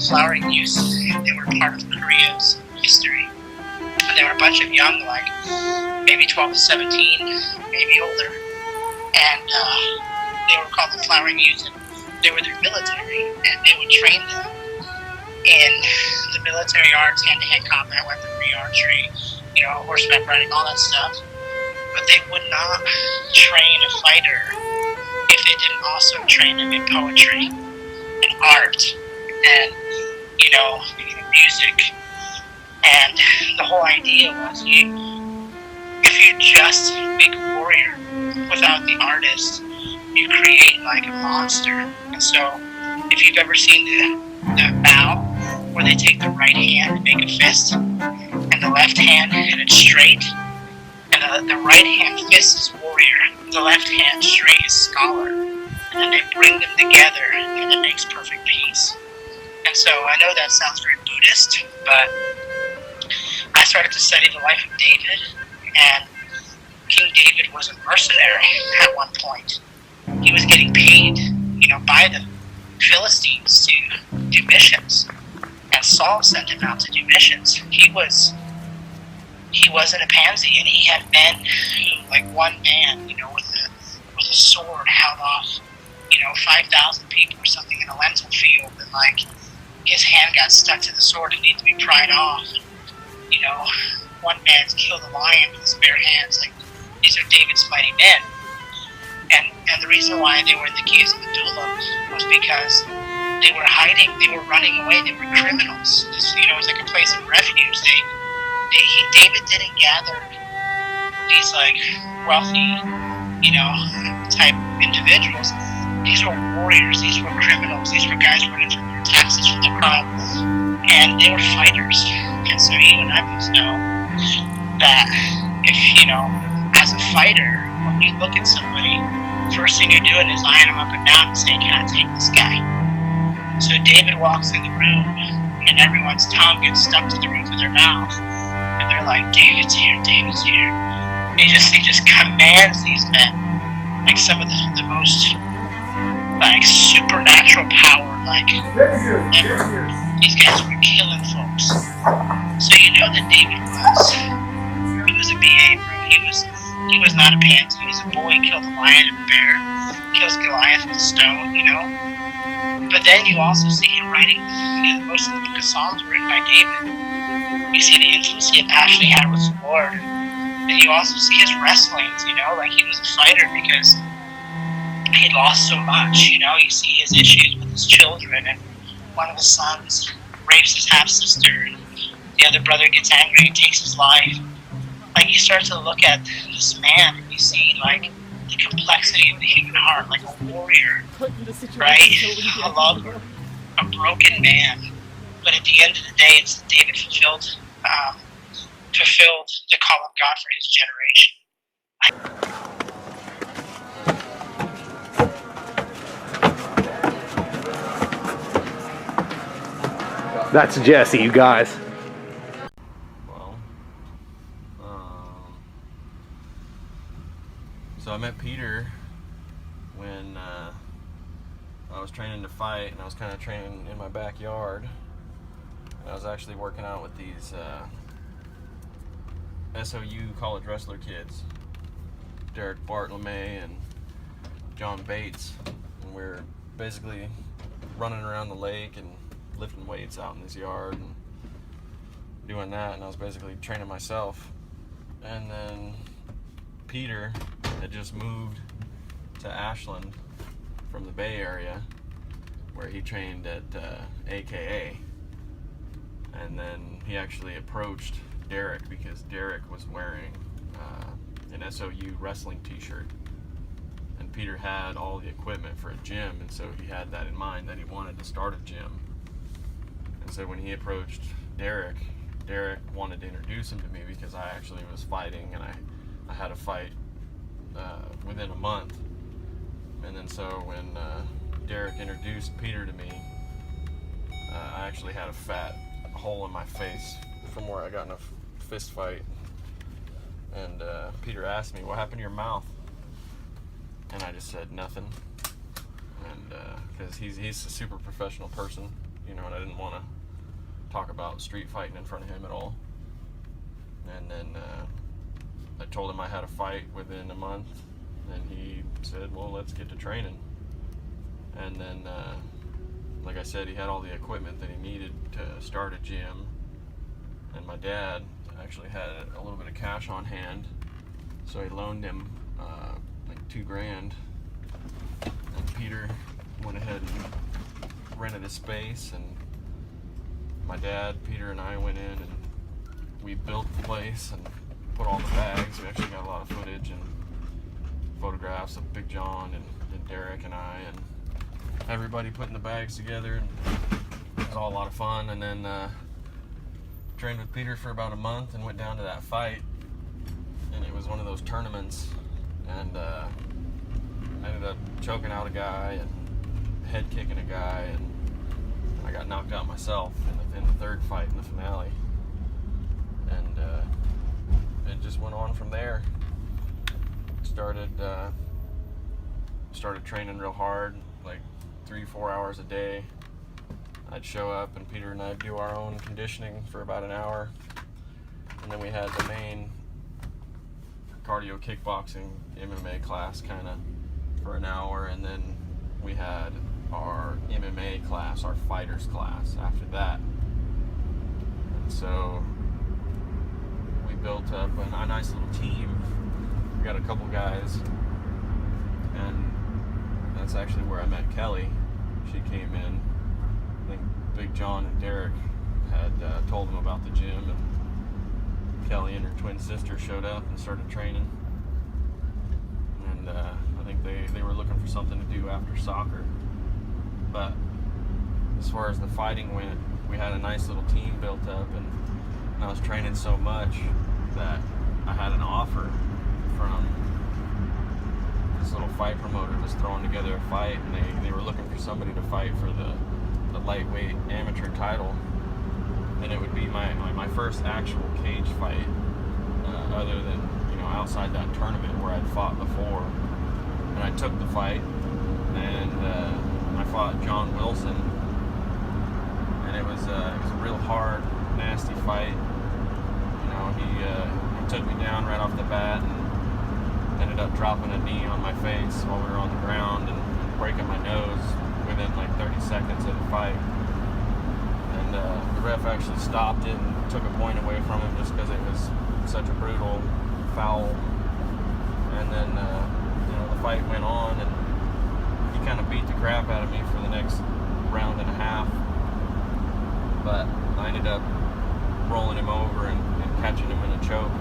Flowering youth, they were part of Korea's history. They were a bunch of young, like maybe 12 to 17, maybe older, and they were called the Flowering Youth, and they were their military, and they would train them in the military arts, hand-to-hand combat, weaponry, archery, horseback riding, all that stuff. But they would not train a fighter if they didn't also train them in poetry and art and music. And the whole idea was, if you just make a warrior without the artist, you create like a monster. And so if you've ever seen the bow where they take the right hand and make a fist and the left hand and it's straight, and the right hand fist is warrior, the left hand straight is scholar, and then they bring them together and it makes perfect peace. And so I know that sounds very Buddhist, but I started to study the life of David, and King David was a mercenary at one point. He was getting paid, by the Philistines to do missions, and Saul sent him out to do missions. He wasn't a pansy, and he had men who, like one man, with a sword, held off, 5,000 people or something in a lentil field, and like his hand got stuck to the sword and needed to be pried off. And, one man's killed a lion with his bare hands. Like, these are David's mighty men. And the reason why they were in the caves of Adullam was because they were hiding, they were running away, they were criminals. It was like a place of refuge. David didn't gather these like wealthy, type individuals. These were warriors, these were criminals, these were guys running from their taxes from the crowd, and they were fighters. And so you and I both know that if, as a fighter, when you look at somebody, first thing you're doing is eyeing them up and down and saying, can I take this guy? So David walks in the room, and everyone's tongue gets stuck to the roof of their mouth, and they're like, David's here, David's here. He just commands these men, like some of the most like supernatural power, like ever. These guys were killing folks. So you know that David was a BA, bro. He was not a pansy. He was a boy. He killed a lion and a bear. Kills Goliath with a stone, you know. But then you also see him writing, most of the book of Psalms were written by David. You see the intimacy that Ashley had with the Lord. And you also see his wrestlings, you know, like he was a fighter because he lost so much, you know. You see his issues with his children, and one of his sons rapes his half-sister, and the other brother gets angry and takes his life. Like, you start to look at this man, and you see, like, the complexity of the human heart, like a warrior, right? A lover, a broken man. But at the end of the day, it's David fulfilled the call of God for his generation. That's Jesse, you guys. So I met Peter when I was training to fight, and I was kind of training in my backyard. And I was actually working out with these SOU college wrestler kids, Derek Bartlome and John Bates, and we were basically running around the lake and lifting weights out in this yard and doing that, and I was basically training myself. And then Peter had just moved to Ashland from the Bay Area, where he trained at AKA, and then he actually approached Derek because Derek was wearing an SOU wrestling t-shirt, and Peter had all the equipment for a gym, and so he had that in mind, that he wanted to start a gym. And so when he approached Derek wanted to introduce him to me because I actually was fighting, and I had a fight within a month. And then so when Derek introduced Peter to me, I actually had a fat hole in my face from where I got in a fist fight. And Peter asked me, what happened to your mouth? And I just said nothing. And because he's a super professional person, you know, and I didn't want to talk about street fighting in front of him at all. And then I told him I had a fight within a month, and he said, well, let's get to training. And then, like I said, he had all the equipment that he needed to start a gym, and my dad actually had a little bit of cash on hand, so he loaned him like $2,000, and Peter went ahead and rented a space, and my dad, Peter, and I went in and we built the place and put all the bags. We actually got a lot of footage and photographs of Big John and Derek and I and everybody putting the bags together, and it was all a lot of fun. And then trained with Peter for about a month and went down to that fight, and it was one of those tournaments, and I ended up choking out a guy and head kicking a guy, and I got knocked out myself in the third fight in the finale. And it just went on from there. Started training real hard, like 3-4 hours a day. I'd show up and Peter and I'd do our own conditioning for about an hour, and then we had the main cardio kickboxing MMA class kind of for an hour, and then we had our MMA class, our fighters class after that. And so we built up a nice little team. We got a couple guys, and that's actually where I met Kelly. She came in. I think Big John and Derek had told them about the gym, and Kelly and her twin sister showed up and started training. And I think they were looking for something to do after soccer. But as far as the fighting went, we had a nice little team built up, and I was training so much that I had an offer from this little fight promoter just throwing together a fight, and they were looking for somebody to fight for the lightweight amateur title. and it would be my first actual cage fight, other than, outside that tournament where I'd fought before. And I took the fight, and I fought John Wilson, and it was a real hard, nasty fight. He took me down right off the bat and ended up dropping a knee on my face while we were on the ground and breaking my nose within like 30 seconds of the fight. And the ref actually stopped it and took a point away from him just because it was such a brutal foul. And then the fight went on, and he kind of beat the crap out of me for the next round and a half. But I ended up rolling him over and catching him in a choke,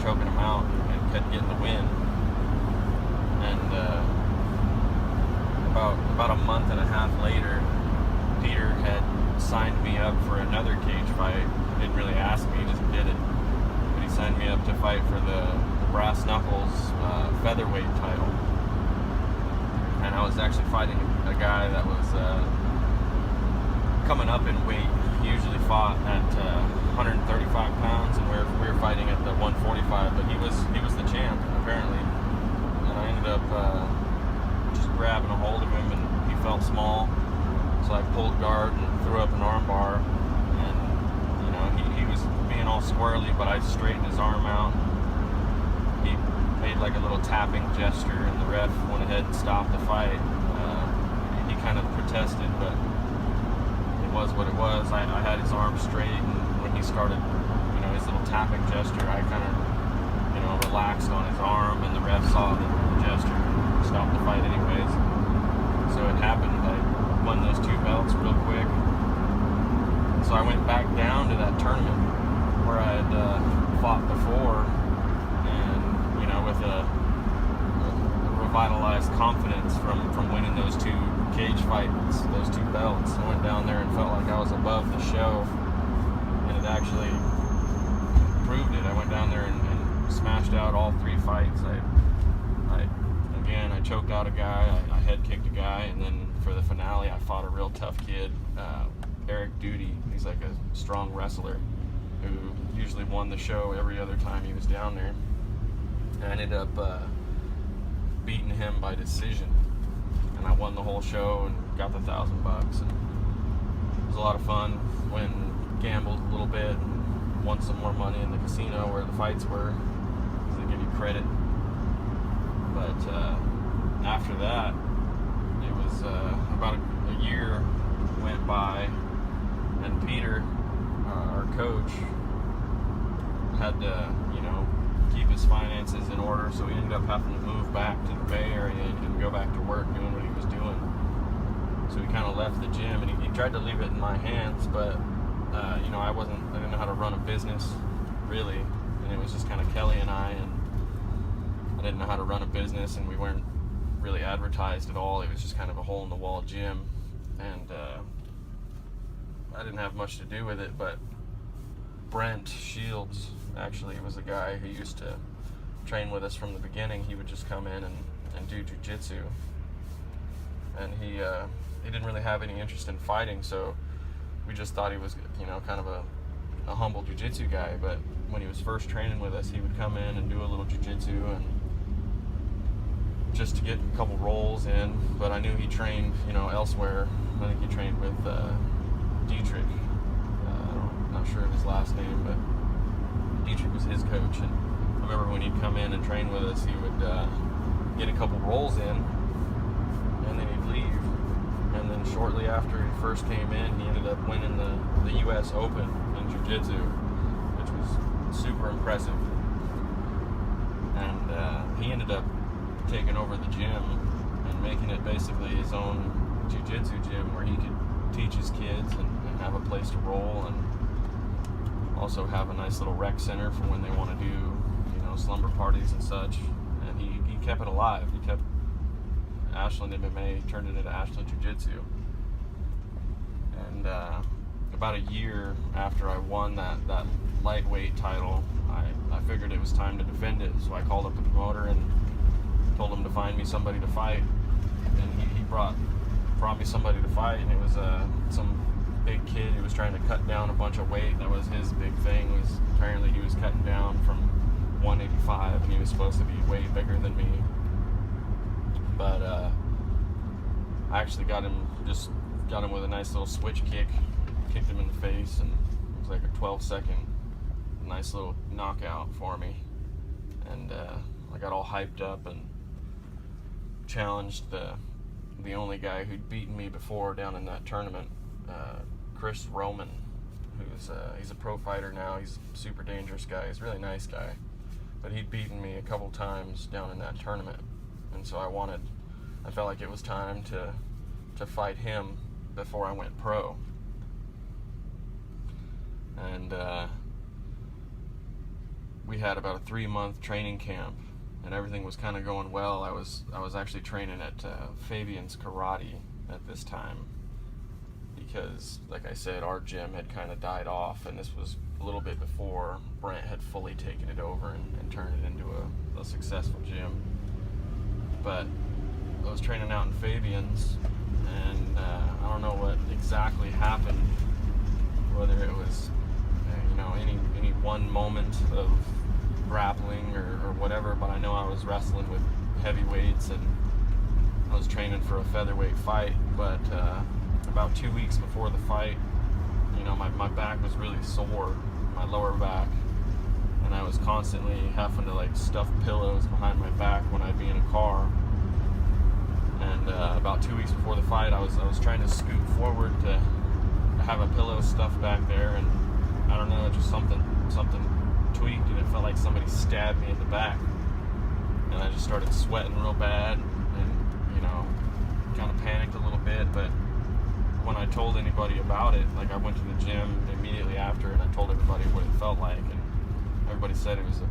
choking him out, and kept getting the win. And about a month and a half later, Peter had signed me up for another cage fight. He didn't really ask me, he just did it. But he signed me up to fight for the brass knuckles featherweight title. And I was actually fighting a guy that was coming up in weight. He usually fought at 135 pounds, and we were fighting at the 145. But he was the champ apparently. And I ended up just grabbing a hold of him, and he felt small, so I pulled guard and threw up an arm bar. And he was being all squirrely, but I straightened his arm out. He made like a little tapping gesture, and the ref went ahead and stopped the fight. He kind of protested, but it was what it was. I had his arm straight, and when he started, his little tapping gesture, I kind of, relaxed on his arm, and the ref saw the gesture and stopped the fight anyways. So it happened. I won those 2 belts real quick. So I went back down to that tournament where I had fought before, and with a revitalized confidence from winning those 2 cage fights, those 2 belts. I went down there and felt like I was above the show, and it actually proved it. I went down there and smashed out all 3 fights. I choked out a guy, I head kicked a guy, and then for the finale I fought a real tough kid, Eric Duty. He's like a strong wrestler who usually won the show every other time he was down there. I ended up beating him by decision, and I won the whole show and got the $1,000. And it was a lot of fun. Went and gambled a little bit and won some more money in the casino where the fights were, because they give you credit. But after that, it was about a year went by, and Peter, our coach, had to, keep his finances in order, so he ended up having to move back to the Bay Area and go back to work doing what he was doing. So he kind of left the gym, and he tried to leave it in my hands, but I didn't know how to run a business really, and it was just kind of Kelly and I didn't know how to run a business, and we weren't really advertised at all. It was just kind of a hole in the wall gym, and I didn't have much to do with it. But Brent Shields actually was a guy who used to train with us from the beginning. He would just come in and do jiu-jitsu, and he didn't really have any interest in fighting, so we just thought he was kind of a humble jiu-jitsu guy. But when he was first training with us, he would come in and do a little jiu-jitsu and just to get a couple rolls in. But I knew he trained elsewhere. I think he trained with Dietrich. I'm not sure of his last name, but Dietrich was his coach. And I remember when he'd come in and train with us, he would get a couple rolls in, and then he'd leave. And then shortly after he first came in, he ended up winning the U.S. Open in Jiu-Jitsu, which was super impressive. And he ended up taking over the gym and making it basically his own Jiu-Jitsu gym where he could teach his kids and have a place to roll, and also have a nice little rec center for when they want to do, slumber parties and such. And he kept it alive. He kept Ashland MMA, turned it into Ashland Jiu Jitsu. And about a year after I won that lightweight title, I figured it was time to defend it. So I called up the promoter and told him to find me somebody to fight. And he brought me somebody to fight, and it was some big kid who was trying to cut down a bunch of weight. That was his big thing, was apparently he was cutting down from 185 and he was supposed to be way bigger than me. But I actually got him with a nice little switch kick, kicked him in the face, and it was like a 12-second nice little knockout for me. And I got all hyped up and challenged the only guy who'd beaten me before down in that tournament, Chris Roman, he's a pro fighter now. He's a super dangerous guy. He's a really nice guy, but he'd beaten me a couple times down in that tournament, and so I felt like it was time to fight him before I went pro. And we had about a 3-month training camp, and everything was kind of going well. I was actually training at Fabian's Karate at this time, because, like I said, our gym had kind of died off, and this was a little bit before Brent had fully taken it over and turned it into a successful gym. But I was training out in Fabian's, and I don't know what exactly happened, whether it was any one moment of grappling or whatever, but I know I was wrestling with heavy weights and I was training for a featherweight fight. But about 2 weeks before the fight, my back was really sore, my lower back, and I was constantly having to stuff pillows behind my back when I'd be in a car. And about 2 weeks before the fight, I was trying to scoot forward to have a pillow stuffed back there, and I don't know, just something tweaked, and it felt like somebody stabbed me in the back, and I just started sweating real bad, and kind of panicked a little bit. But when I told anybody about it, I went to the gym immediately after, and I told everybody what it felt like, and everybody said it was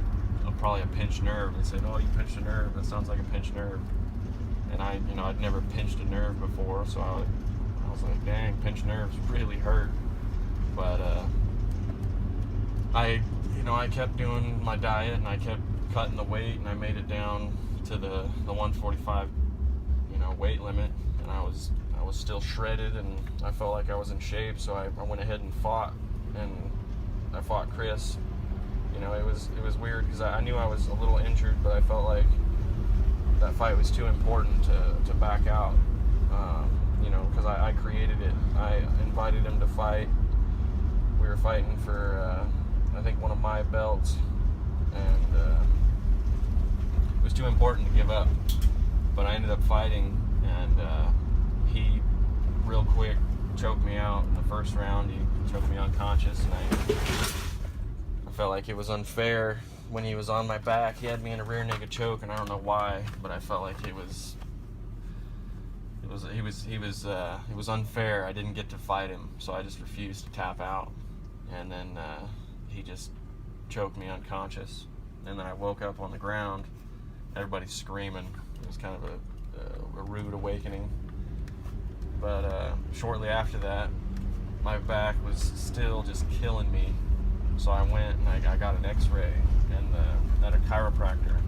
probably a pinched nerve. They said, "Oh, you pinched a nerve. That sounds like a pinched nerve." And I'd never pinched a nerve before, so I was like, "Dang, pinched nerves really hurt." But I kept doing my diet, and I kept cutting the weight, and I made it down to the 145 weight limit, and I was still shredded, and I felt like I was in shape, so I went ahead and fought, and I fought Chris. It was weird because I knew I was a little injured, but I felt like that fight was too important to back out, because I created it. I invited him to fight. We were fighting for I think one of my belts, and it was too important to give up. But I ended up fighting, and he real quick choked me out in the first round. He choked me unconscious, and I felt like it was unfair when he was on my back. He had me in a rear naked choke, and I don't know why, but I felt like it was unfair. I didn't get to fight him, so I just refused to tap out, and then he just choked me unconscious, and then I woke up on the ground, everybody's screaming. It was kind of a rude awakening. But shortly after that, my back was still just killing me, so I went and I got an x-ray and at a chiropractor.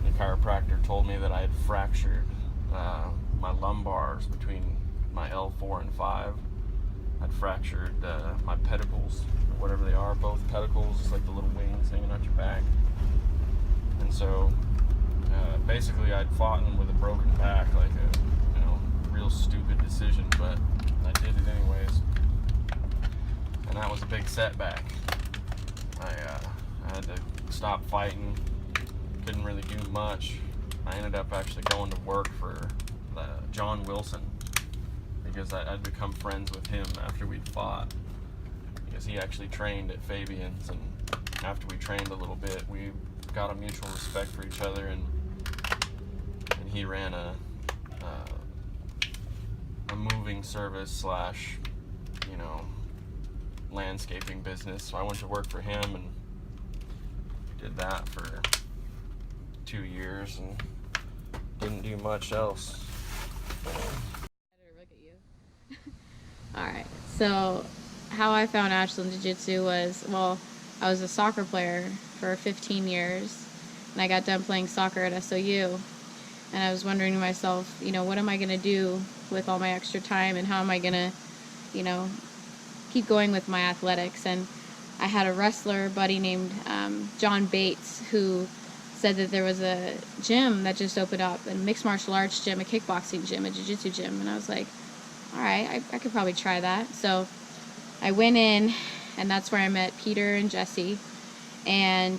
The chiropractor told me that I had fractured my lumbars between my L4 and 5. I'd fractured my pedicles, or whatever they are, both pedicles, it's like the little wings hanging out your back. And so basically I'd fought him with a broken back, like a real stupid decision, but I did it anyways. And that was a big setback. I had to stop fighting, couldn't really do much. I ended up actually going to work for John Wilson, because I'd become friends with him after we'd fought, because he actually trained at Fabian's, and after we trained a little bit, we got a mutual respect for each other, and he ran a moving service slash landscaping business, so I went to work for him and did that for 2 years and didn't do much else. Alright, so how I found Ashland Jiu Jitsu was, well, I was a soccer player for 15 years, and I got done playing soccer at SOU, and I was wondering to myself, what am I going to do with all my extra time, and how am I going to, keep going with my athletics. And I had a wrestler buddy named John Bates who said that there was a gym that just opened up, a mixed martial arts gym, a kickboxing gym, a jiu-jitsu gym. And I was like, all right, I could probably try that. So I went in, and that's where I met Peter and Jesse, and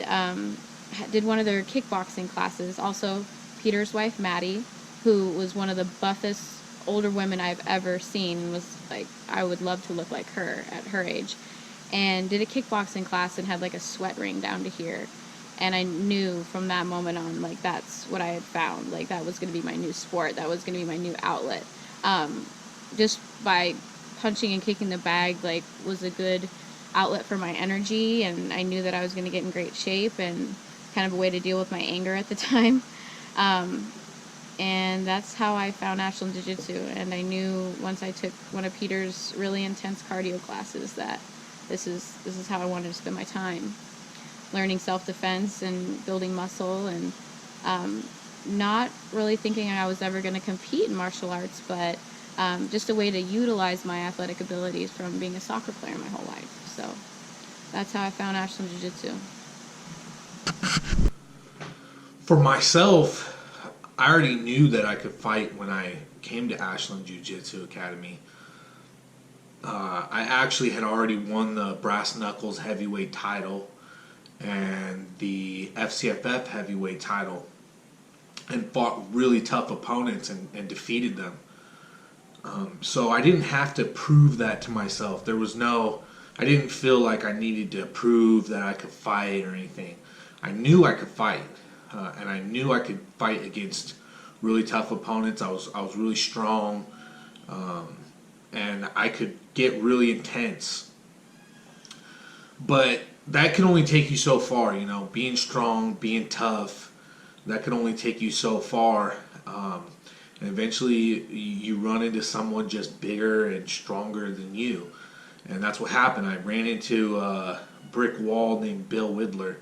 did one of their kickboxing classes. Also, Peter's wife, Maddie, who was one of the buffest older women I've ever seen, and was like, I would love to look like her at her age, and did a kickboxing class and had like a sweat ring down to here. And I knew from that moment on, like, that's what I had found. Like, that was going to be my new sport. That was going to be my new outlet. Just by punching and kicking the bag, like, was a good outlet for my energy. And I knew that I was going to get in great shape, and kind of a way to deal with my anger at the time. And that's how I found Ashland Jiu Jitsu. And I knew once I took one of Peter's really intense cardio classes that this is how I wanted to spend my time. Learning self-defense and building muscle, and not really thinking I was ever going to compete in martial arts, but just a way to utilize my athletic abilities from being a soccer player my whole life. So that's how I found Ashland Jiu Jitsu. For myself, I already knew that I could fight when I came to Ashland Jiu Jitsu Academy. I actually had already won the Brass Knuckles heavyweight title and the FCFF heavyweight title, and fought really tough opponents and defeated them. So I didn't have to prove that to myself. I didn't feel like I needed to prove that I could fight or anything. I knew I could fight, and I knew I could fight against really tough opponents. I was really strong, and I could get really intense. But that can only take you so far, you know. Being strong, being tough, that can only take you so far. And eventually you run into someone just bigger and stronger than you. And that's what happened. I ran into a brick wall named Bill Widler.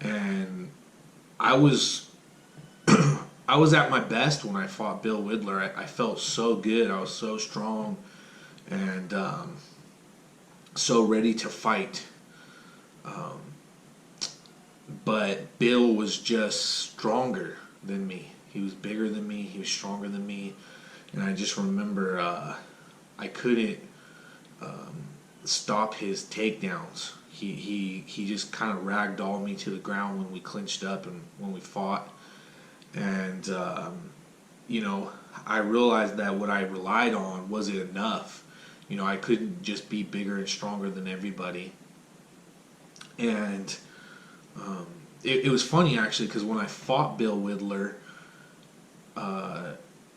And I was I was at my best when I fought Bill Widler. I felt so good. I was so strong and so ready to fight. But Bill was just stronger than me. He was bigger than me. He was stronger than me. And I just remember I couldn't stop his takedowns. He just kind of ragdolled me to the ground when we clinched up and when we fought. And, you know, I realized that what I relied on wasn't enough. You know, I couldn't just be bigger and stronger than everybody. And it was funny, actually, because when I fought Bill Widler,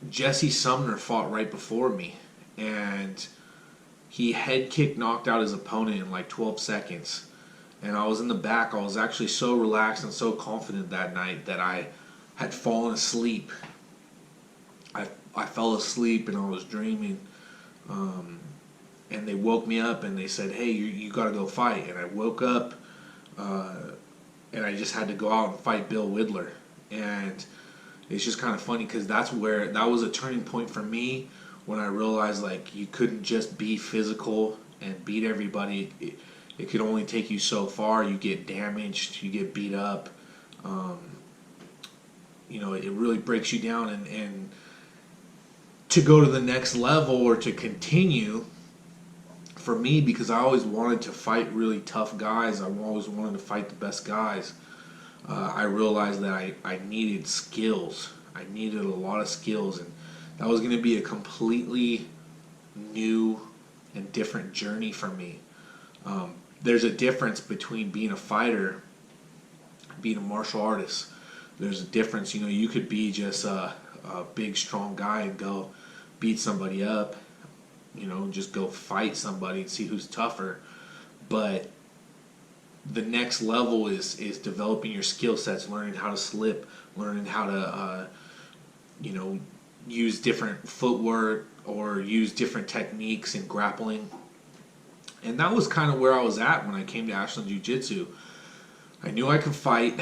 Jesse Sumner fought right before me. And he head kick knocked out his opponent in like 12 seconds. And I was in the back. I was actually so relaxed and so confident that night that I had fallen asleep. I fell asleep and I was dreaming. And they woke me up and they said, hey, you got to go fight. And I woke up and I just had to go out and fight Bill Widler. And it's just kind of funny because that was a turning point for me when I realized, like, you couldn't just be physical and beat everybody. It could only take you so far. You get damaged, you get beat up. You know, it really breaks you down. And to go to the next level or to continue, for me, because I always wanted to fight really tough guys, I always wanted to fight the best guys, I realized that I needed skills. I needed a lot of skills, and that was going to be a completely new and different journey for me. There's a difference between being a fighter and being a martial artist. There's a difference. You know, you could be just a big, strong guy and go beat somebody up, you know, just go fight somebody and see who's tougher. But the next level is developing your skill sets, learning how to slip, learning how to, you know, use different footwork or use different techniques in grappling. And that was kind of where I was at when I came to Ashland Jiu Jitsu. I knew I could fight.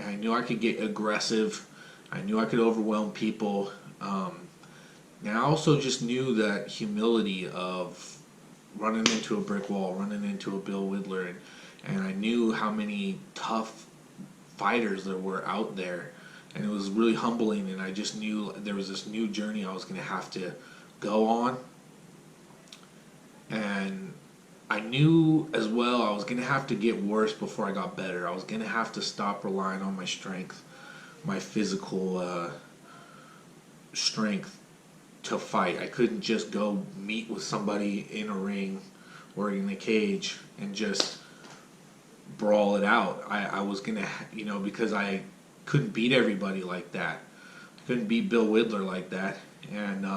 I knew I could get aggressive. I knew I could overwhelm people. And I also just knew that humility of running into a brick wall, running into a Bill Whittler, and I knew how many tough fighters there were out there, and it was really humbling. And I just knew there was this new journey I was going to have to go on, and I knew as well I was going to have to get worse before I got better. I was going to have to stop relying on my strength, my physical strength to fight. I couldn't just go meet with somebody in a ring or in a cage and just brawl it out. I was going to, because I couldn't beat everybody like that. I couldn't beat Bill Whittler like that. And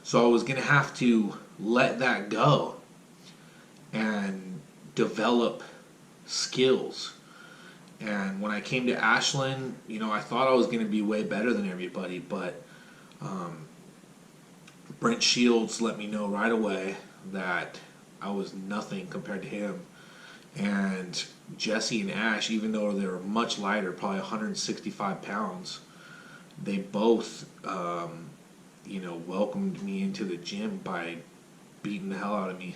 so I was going to have to let that go and develop skills. And when I came to Ashland, I thought I was going to be way better than everybody, but Brent Shields let me know right away that I was nothing compared to him. And Jesse and Ash, even though they were much lighter, probably 165 pounds, they both, welcomed me into the gym by beating the hell out of me.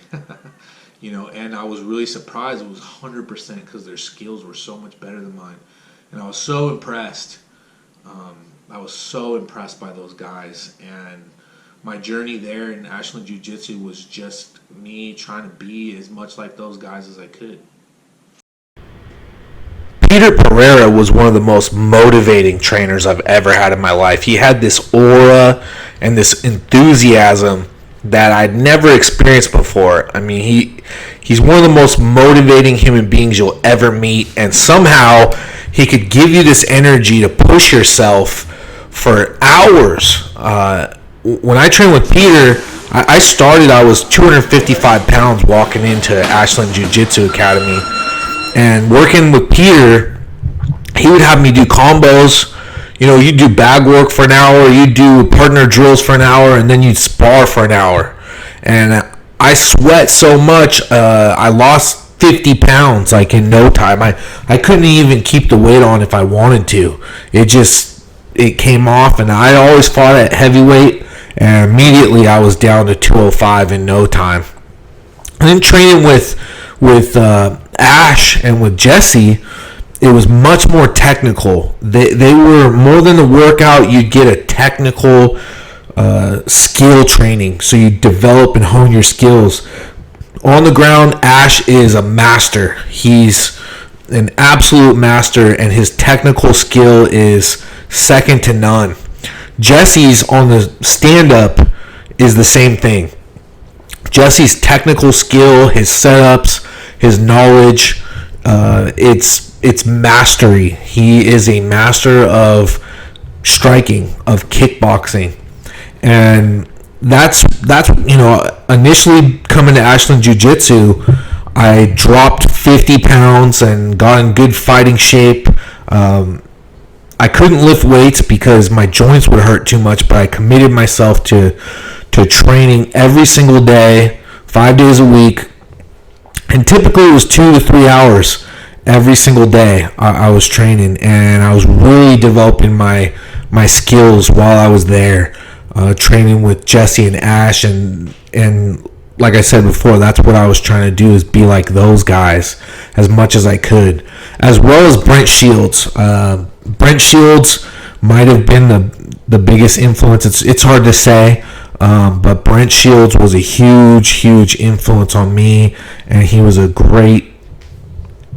And I was really surprised. It was 100% because their skills were so much better than mine. And I was so impressed. I was so impressed by those guys. And my journey there in Ashland Jiu Jitsu was just me trying to be as much like those guys as I could. Peter Pereira was one of the most motivating trainers I've ever had in my life. He had this aura and this enthusiasm that I'd never experienced before. I mean, he's one of the most motivating human beings you'll ever meet, and somehow he could give you this energy to push yourself for hours. When I trained with Peter, I was 255 pounds walking into Ashland Jiu Jitsu Academy. And working with Peter, he would have me do combos. You do bag work for an hour, you do partner drills for an hour, and then you'd spar for an hour. And I sweat so much, I lost 50 pounds like in no time. I couldn't even keep the weight on if I wanted to. It came off, and I always fought at heavyweight, and immediately I was down to 205 in no time. And then training with Ash and with Jesse, it was much more technical. They were more than a workout. You'd get a technical skill training, so you develop and hone your skills. On the ground, Ash is a master. He's an absolute master, and his technical skill is second to none. Jesse's on the stand-up is the same thing. Jesse's technical skill, his setups, his knowledge, it's mastery. He is a master of striking, of kickboxing. And that's initially coming to Ashland Jiu Jitsu, I dropped 50 pounds and got in good fighting shape. I couldn't lift weights because my joints would hurt too much, but I committed myself to training every single day, 5 days a week. And typically it was 2 to 3 hours every single day I was training, and I was really developing my skills while I was there, training with Jesse and Ash, and like I said before, that's what I was trying to do, is be like those guys as much as I could, as well as Brent Shields. Brent Shields might have been the biggest influence. It's hard to say, but Brent Shields was a huge influence on me, and he was a great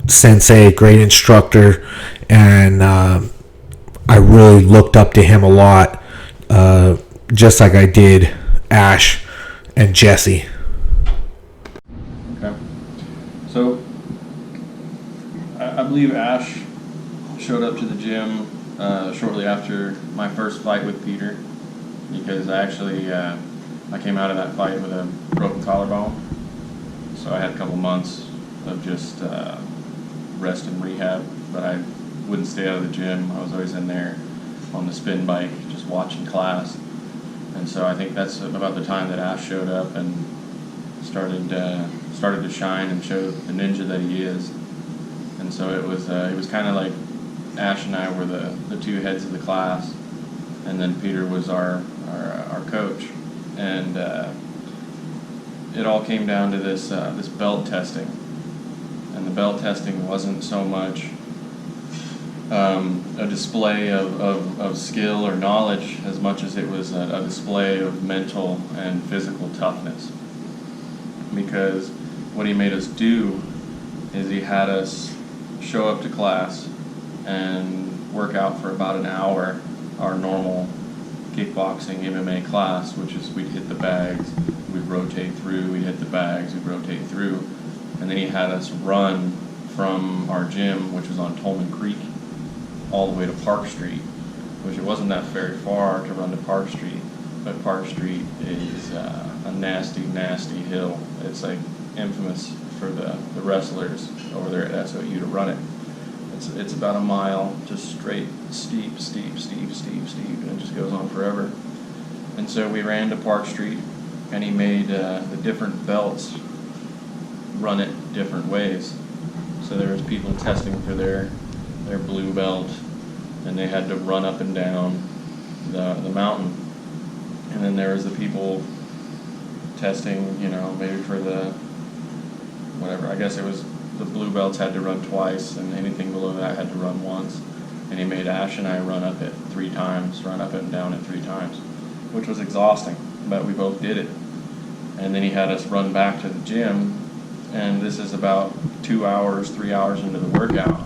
sensei, great instructor, and I really looked up to him a lot, just like I did Ash and Jesse. Okay. So, I believe Ash showed up to the gym shortly after my first fight with Peter, because I came out of that fight with a broken collarbone. So I had a couple months of just rest and rehab, but I wouldn't stay out of the gym. I was always in there on the spin bike, just watching class. And so I think that's about the time that Ash showed up and started to shine and show the ninja that he is. And so it was kind of like Ash and I were the two heads of the class, and then Peter was our coach. And it all came down to this this belt testing, and the belt testing wasn't so much a display of skill or knowledge as much as it was a display of mental and physical toughness. Because what he made us do is he had us show up to class and work out for about an hour, our normal kickboxing MMA class, which is we'd hit the bags, we'd rotate through, we'd hit the bags, we'd rotate through, and then he had us run from our gym, which was on Tolman Creek, all the way to Park Street, which it wasn't that very far to run to Park Street, but Park Street is a nasty, nasty hill. It's like infamous for the wrestlers over there at SOU to run it. It's about a mile, just straight, steep, steep, steep, steep, steep, and it just goes on forever. And so we ran to Park Street, and he made the different belts run it different ways. So there was people testing for their blue belt, and they had to run up and down the mountain. And then there was the people testing, you know, maybe for the whatever. I guess it was the blue belts had to run twice, and anything below that had to run once. And he made Ash and I run up it 3 times, run up and down it 3 times, which was exhausting, but we both did it. And then he had us run back to the gym, and this is about 2 hours, 3 hours into the workout.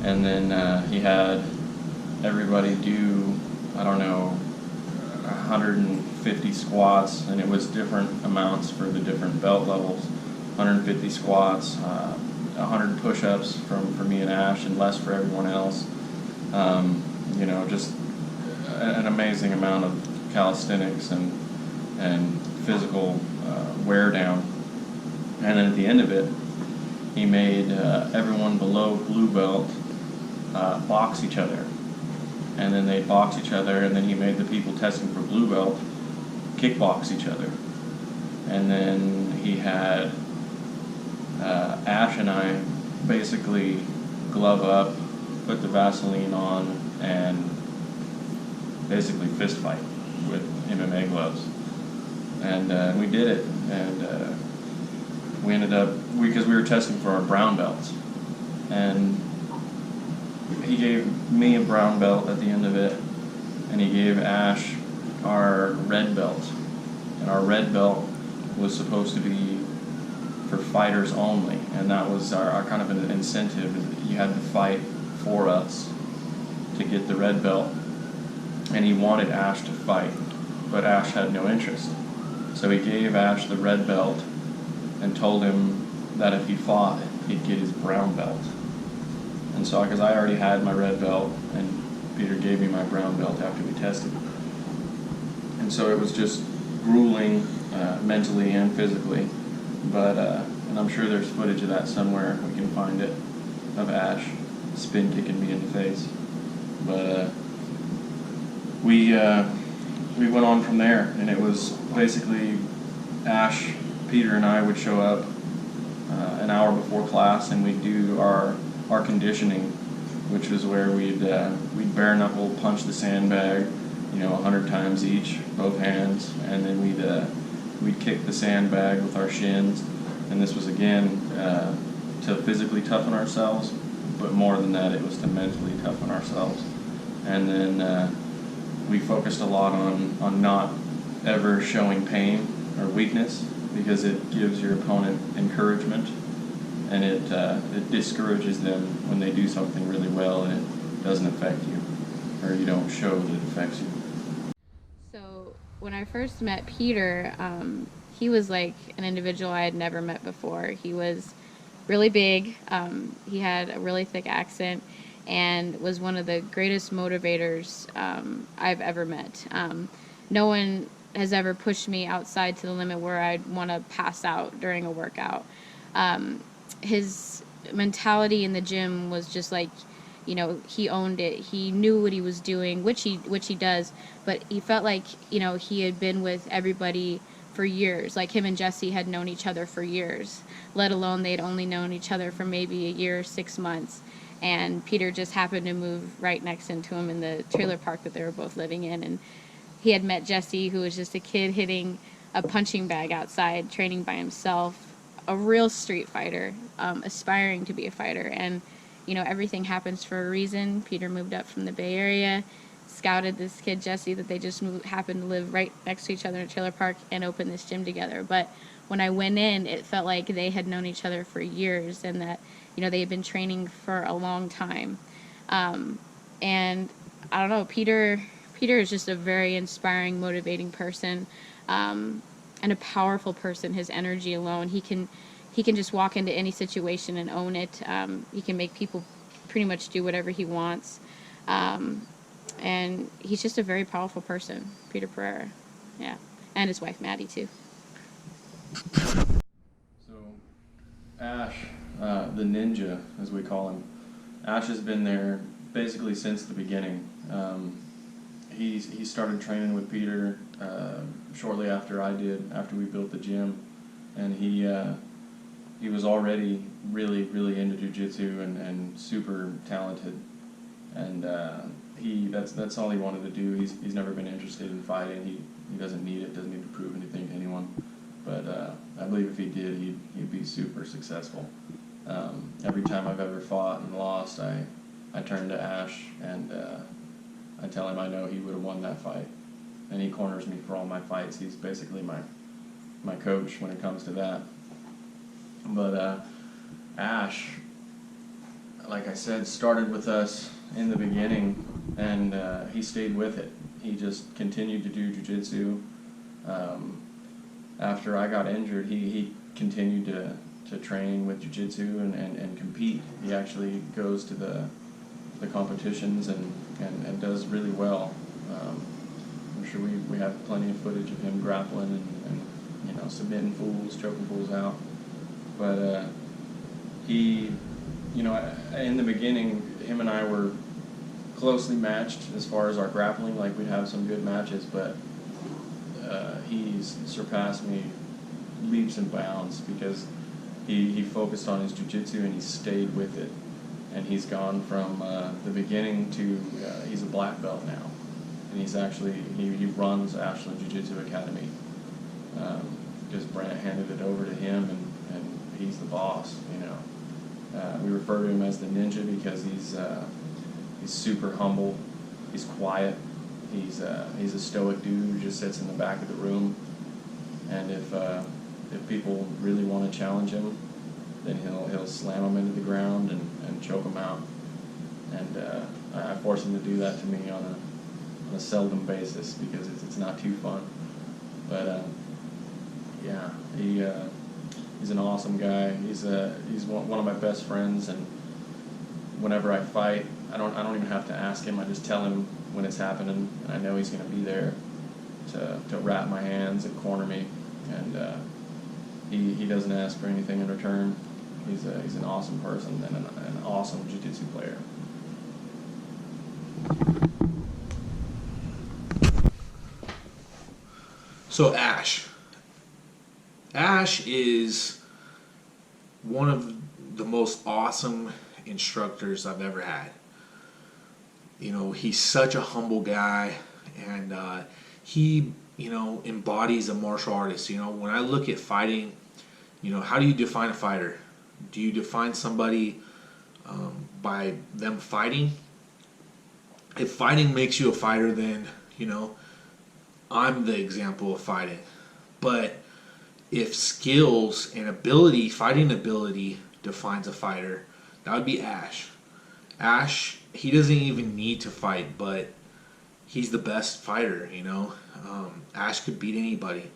And then he had everybody do, I don't know, 150 squats, and it was different amounts for the different belt levels. 150 squats, 100 push-ups for me and Ash, and less for everyone else. You know, just an amazing amount of calisthenics and physical wear down. And then at the end of it, he made everyone below blue belt box each other. And then they box each other, and then he made the people testing for blue belt kickbox each other. And then he had Ash and I basically glove up, put the Vaseline on, and basically fist fight with MMA gloves. And we did it, and we ended up, because we were testing for our brown belts, and he gave me a brown belt at the end of it, and he gave Ash our red belt. And our red belt was supposed to be for fighters only, and that was our kind of an incentive. You had to fight for us to get the red belt. And he wanted Ash to fight, but Ash had no interest. So he gave Ash the red belt and told him that if he fought, he'd get his brown belt. And so, because I already had my red belt, and Peter gave me my brown belt after we tested. And so it was just grueling, mentally and physically. But, and I'm sure there's footage of that somewhere, we can find it, of Ash spin kicking me in the face. But we went on from there, and it was basically Ash, Peter, and I would show up an hour before class, and we'd do our conditioning, which was where we'd bare knuckle punch the sandbag, 100 times each, both hands, and then we'd kick the sandbag with our shins. And this was again to physically toughen ourselves, but more than that, it was to mentally toughen ourselves. And then we focused a lot on not ever showing pain or weakness, because it gives your opponent encouragement, and it discourages them when they do something really well and it doesn't affect you, or you don't show that it affects you. So when I first met Peter, he was like an individual I had never met before. He was really big. He had a really thick accent, and was one of the greatest motivators I've ever met. No one has ever pushed me outside to the limit where I'd want to pass out during a workout. His mentality in the gym was just like, he owned it. He knew what he was doing, which he does, but he felt like, he had been with everybody for years. Like him and Jesse had known each other for years, let alone they'd only known each other for maybe a year or 6 months. And Peter just happened to move right next into him in the trailer park that they were both living in. And he had met Jesse, who was just a kid hitting a punching bag outside, training by himself, a real street fighter, aspiring to be a fighter. And, you know, everything happens for a reason. Peter moved up from the Bay Area, scouted this kid, Jesse, that they just happened to live right next to each other in a trailer park, and opened this gym together. But when I went in, it felt like they had known each other for years, and that, you know, they had been training for a long time. And I don't know, Peter is just a very inspiring, motivating person, and a powerful person. His energy alone, he can just walk into any situation and own it. He can make people pretty much do whatever he wants. And he's just a very powerful person, Peter Pereira. Yeah. And his wife, Maddie, too. So, Ash, the ninja, as we call him, Ash has been there basically since the beginning. He started training with Peter shortly after I did, after we built the gym, and he was already really into jiu-jitsu and super talented, and that's all he wanted to do. He's never been interested in fighting. He doesn't need it, doesn't need to prove anything to anyone, but I believe if he did, he'd be super successful. Every time I've ever fought and lost, I turn to Ash and I tell him I know he would have won that fight, and he corners me for all my fights. He's basically my coach when it comes to that. But Ash, like I said, started with us in the beginning, and he stayed with it. He just continued to do jiu-jitsu. After I got injured, he continued to train with jiu-jitsu and compete. He actually goes to the competitions and does really well. I'm sure we have plenty of footage of him grappling and submitting fools, choking fools out. But he, in the beginning, him and I were closely matched as far as our grappling. Like, we'd have some good matches, but he's surpassed me leaps and bounds because he focused on his jiu-jitsu and he stayed with it. And he's gone from the beginning to he's a black belt now, and he's actually he runs Ashland Jiu Jitsu Academy. Just Brant handed it over to him, and he's the boss. We refer to him as the ninja because he's super humble, he's quiet, he's a stoic dude who just sits in the back of the room, and if people really want to challenge him, then he'll slam them into the ground and choke them out. And I force him to do that to me on a seldom basis because it's not too fun. But yeah, he's an awesome guy. He's one of my best friends, and whenever I fight, I don't even have to ask him. I just tell him when it's happening, and I know he's going to be there to wrap my hands and corner me. And he doesn't ask for anything in return. He's an awesome person and an awesome jiu-jitsu player. So Ash is one of the most awesome instructors I've ever had. He's such a humble guy, and he embodies a martial artist. When I look at fighting, how do you define a fighter? Do you define somebody by them fighting? If fighting makes you a fighter, then, I'm the example of fighting. But if skills and ability, fighting ability, defines a fighter, that would be Ash. Ash, he doesn't even need to fight, but he's the best fighter, Ash could beat anybody.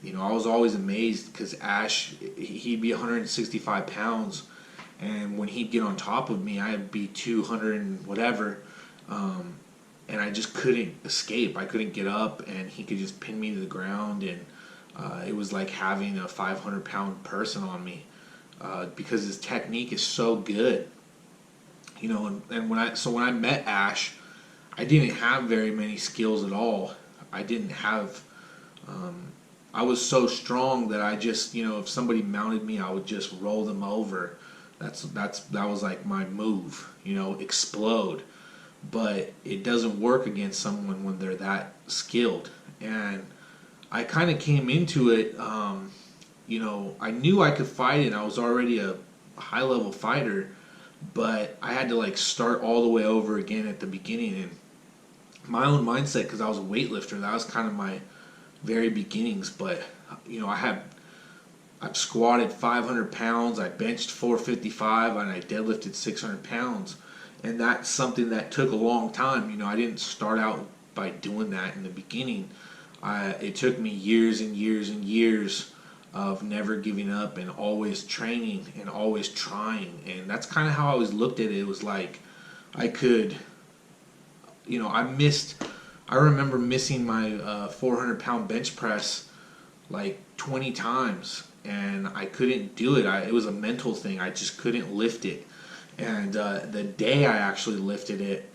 I was always amazed because Ash, he'd be 165 pounds, and when he'd get on top of me, I'd be 200 and whatever, and I just couldn't escape. I couldn't get up, and he could just pin me to the ground, and it was like having a 500-pound person on me because his technique is so good. And when I met Ash, I didn't have very many skills at all. I didn't have. I was so strong that I just, if somebody mounted me, I would just roll them over. That was like my move, explode. But it doesn't work against someone when they're that skilled. And I kind of came into it, you know, I knew I could fight and I was already a high level fighter, but I had to like start all the way over again at the beginning. And my own mindset, because I was a weightlifter, that was kind of my very beginnings. But, you know, I've squatted 500 pounds, I benched 455, and I deadlifted 600 pounds. And that's something that took a long time. You know, I didn't start out by doing that in the beginning. It took me years and years and years of never giving up and always training and always trying. And that's kind of how I always looked at it. It was like I could, you know, I remember missing my 400-pound bench press like 20 times. And I couldn't do it. It was a mental thing. I just couldn't lift it. And the day I actually lifted it,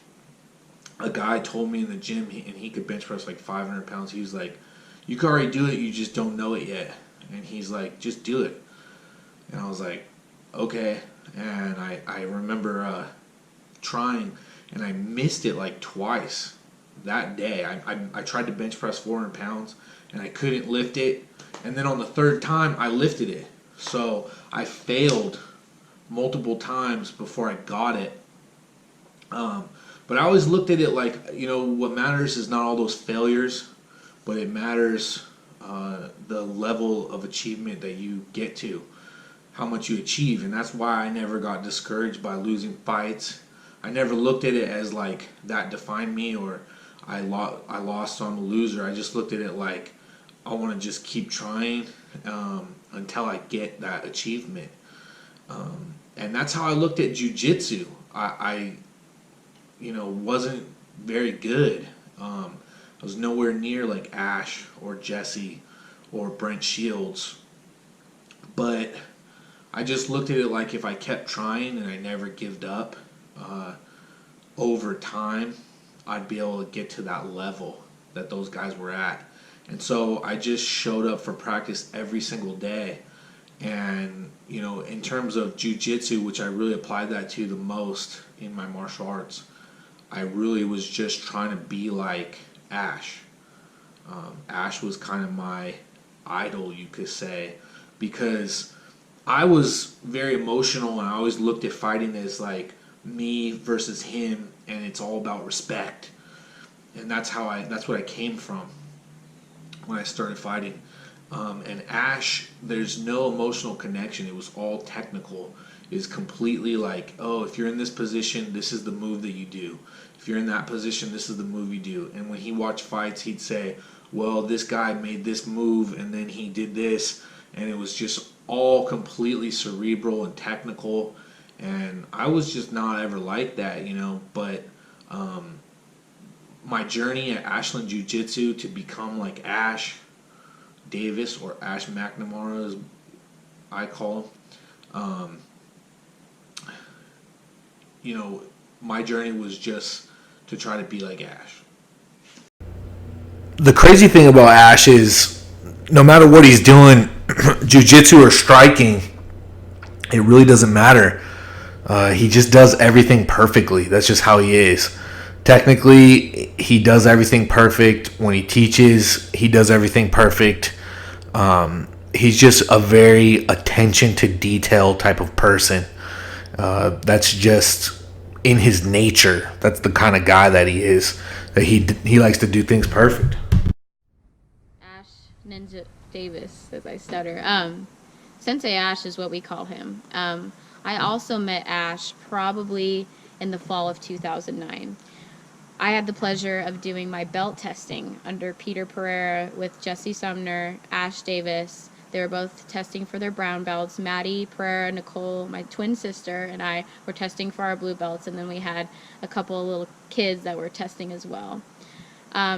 a guy told me in the gym, and he could bench press like 500 pounds. He was like, "You can already do it, you just don't know it yet." And he's like, "Just do it." And I was like, "Okay." And I remember trying, and I missed it like twice that day. I tried to bench press 400 pounds, and I couldn't lift it. And then on the third time, I lifted it. So I failed multiple times before I got it. But I always looked at it like, you know, what matters is not all those failures, but it matters the level of achievement that you get to, how much you achieve. And that's why I never got discouraged by losing fights. I never looked at it as like that defined me, or I lost, so I'm a loser. I just looked at it like I want to just keep trying until I get that achievement. And that's how I looked at jiu-jitsu. I you know, wasn't very good. I was nowhere near like Ash or Jesse or Brent Shields. But I just looked at it like if I kept trying and I never gave up, over time, I'd be able to get to that level that those guys were at. And so I just showed up for practice every single day. And, you know, in terms of jiu-jitsu, which I really applied that to the most in my martial arts, I really was just trying to be like Ash. Ash was kind of my idol, you could say, because I was very emotional and I always looked at fighting as like me versus him, and it's all about respect. And that's what I came from when I started fighting. And Ash, there's no emotional connection. It was all technical. It's completely like, oh, if you're in this position, this is the move that you do. If you're in that position, this is the move you do. And when he watched fights, he'd say, well, this guy made this move and then he did this. And it was just all completely cerebral and technical. And I was just not ever like that, you know. But my journey at Ashland Jiu Jitsu to become like Ash Davis, or Ash McNamara as I call him, you know, my journey was just to try to be like Ash. The crazy thing about Ash is no matter what he's doing, jiu-jitsu or striking, it really doesn't matter. He just does everything perfectly. That's just how he is. Technically, he does everything perfect. When he teaches, he does everything perfect. He's just a very attention to detail type of person. That's just in his nature. That's the kind of guy that he is. That he likes to do things perfect. Ash Ninja Davis, as I stutter. Sensei Ash is what we call him. I also met Ash probably in the fall of 2009. I had the pleasure of doing my belt testing under Peter Pereira with Jesse Sumner, Ash Davis. They were both testing for their brown belts. Maddie Pereira, Nicole, my twin sister, and I were testing for our blue belts. And then we had a couple of little kids that were testing as well.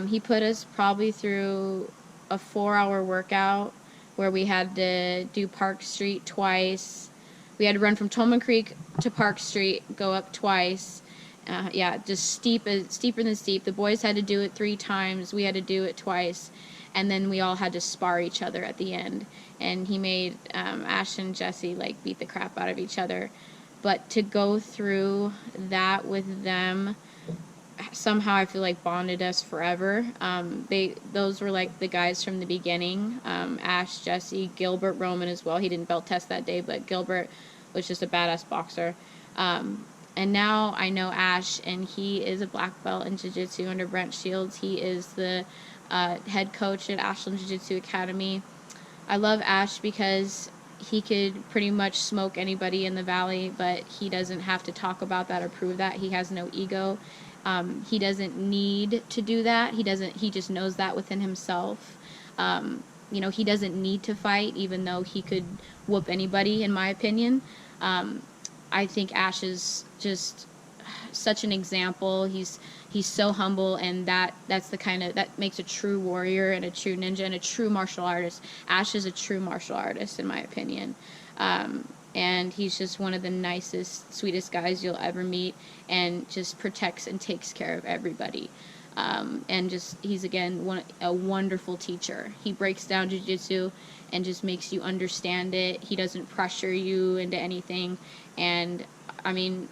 He put us probably through a 4-hour workout where we had to do Park Street twice. We had to run from Tolman Creek to Park Street, go up twice. Just steeper than steep. The boys had to do it 3 times. We had to do it twice. And then we all had to spar each other at the end. And he made Ash and Jesse like beat the crap out of each other. But to go through that with them, somehow I feel like bonded us forever. Those were like the guys from the beginning. Ash, Jesse, Gilbert, Roman as well. He didn't belt test that day, but Gilbert was just a badass boxer. And now I know Ash, and he is a black belt in jiu-jitsu under Brent Shields. He is the head coach at Ashland Jiu Jitsu Academy. I love Ash because he could pretty much smoke anybody in the valley, but he doesn't have to talk about that or prove that. He has no ego. He doesn't need to do that. He just knows that within himself. He doesn't need to fight, even though he could whoop anybody, in my opinion. I think Ash is just such an example. He's so humble, and that's the kind of that makes a true warrior and a true ninja and a true martial artist. Ash is a true martial artist, in my opinion. And he's just one of the nicest, sweetest guys you'll ever meet, and just protects and takes care of everybody. And he's again a wonderful teacher. He breaks down jiu-jitsu and just makes you understand it. He doesn't pressure you into anything. And I mean,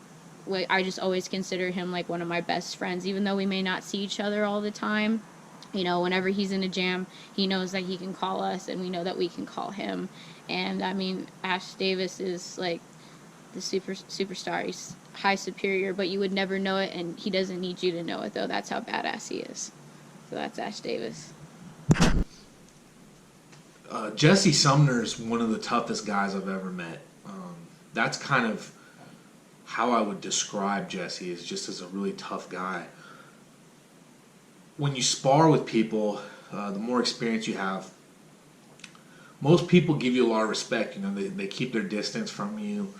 I just always consider him like one of my best friends, even though we may not see each other all the time. Whenever he's in a jam, he knows that he can call us, and we know that we can call him. And I mean, Ash Davis is like the superstar. He's high superior, but you would never know it, and he doesn't need you to know it, though. That's how badass he is. So that's Ash Davis. Jesse Sumner's one of the toughest guys I've ever met. That's kind of how I would describe Jesse, is just as a really tough guy. When you spar with people, the more experience you have, most people give you a lot of respect. They keep their distance from you,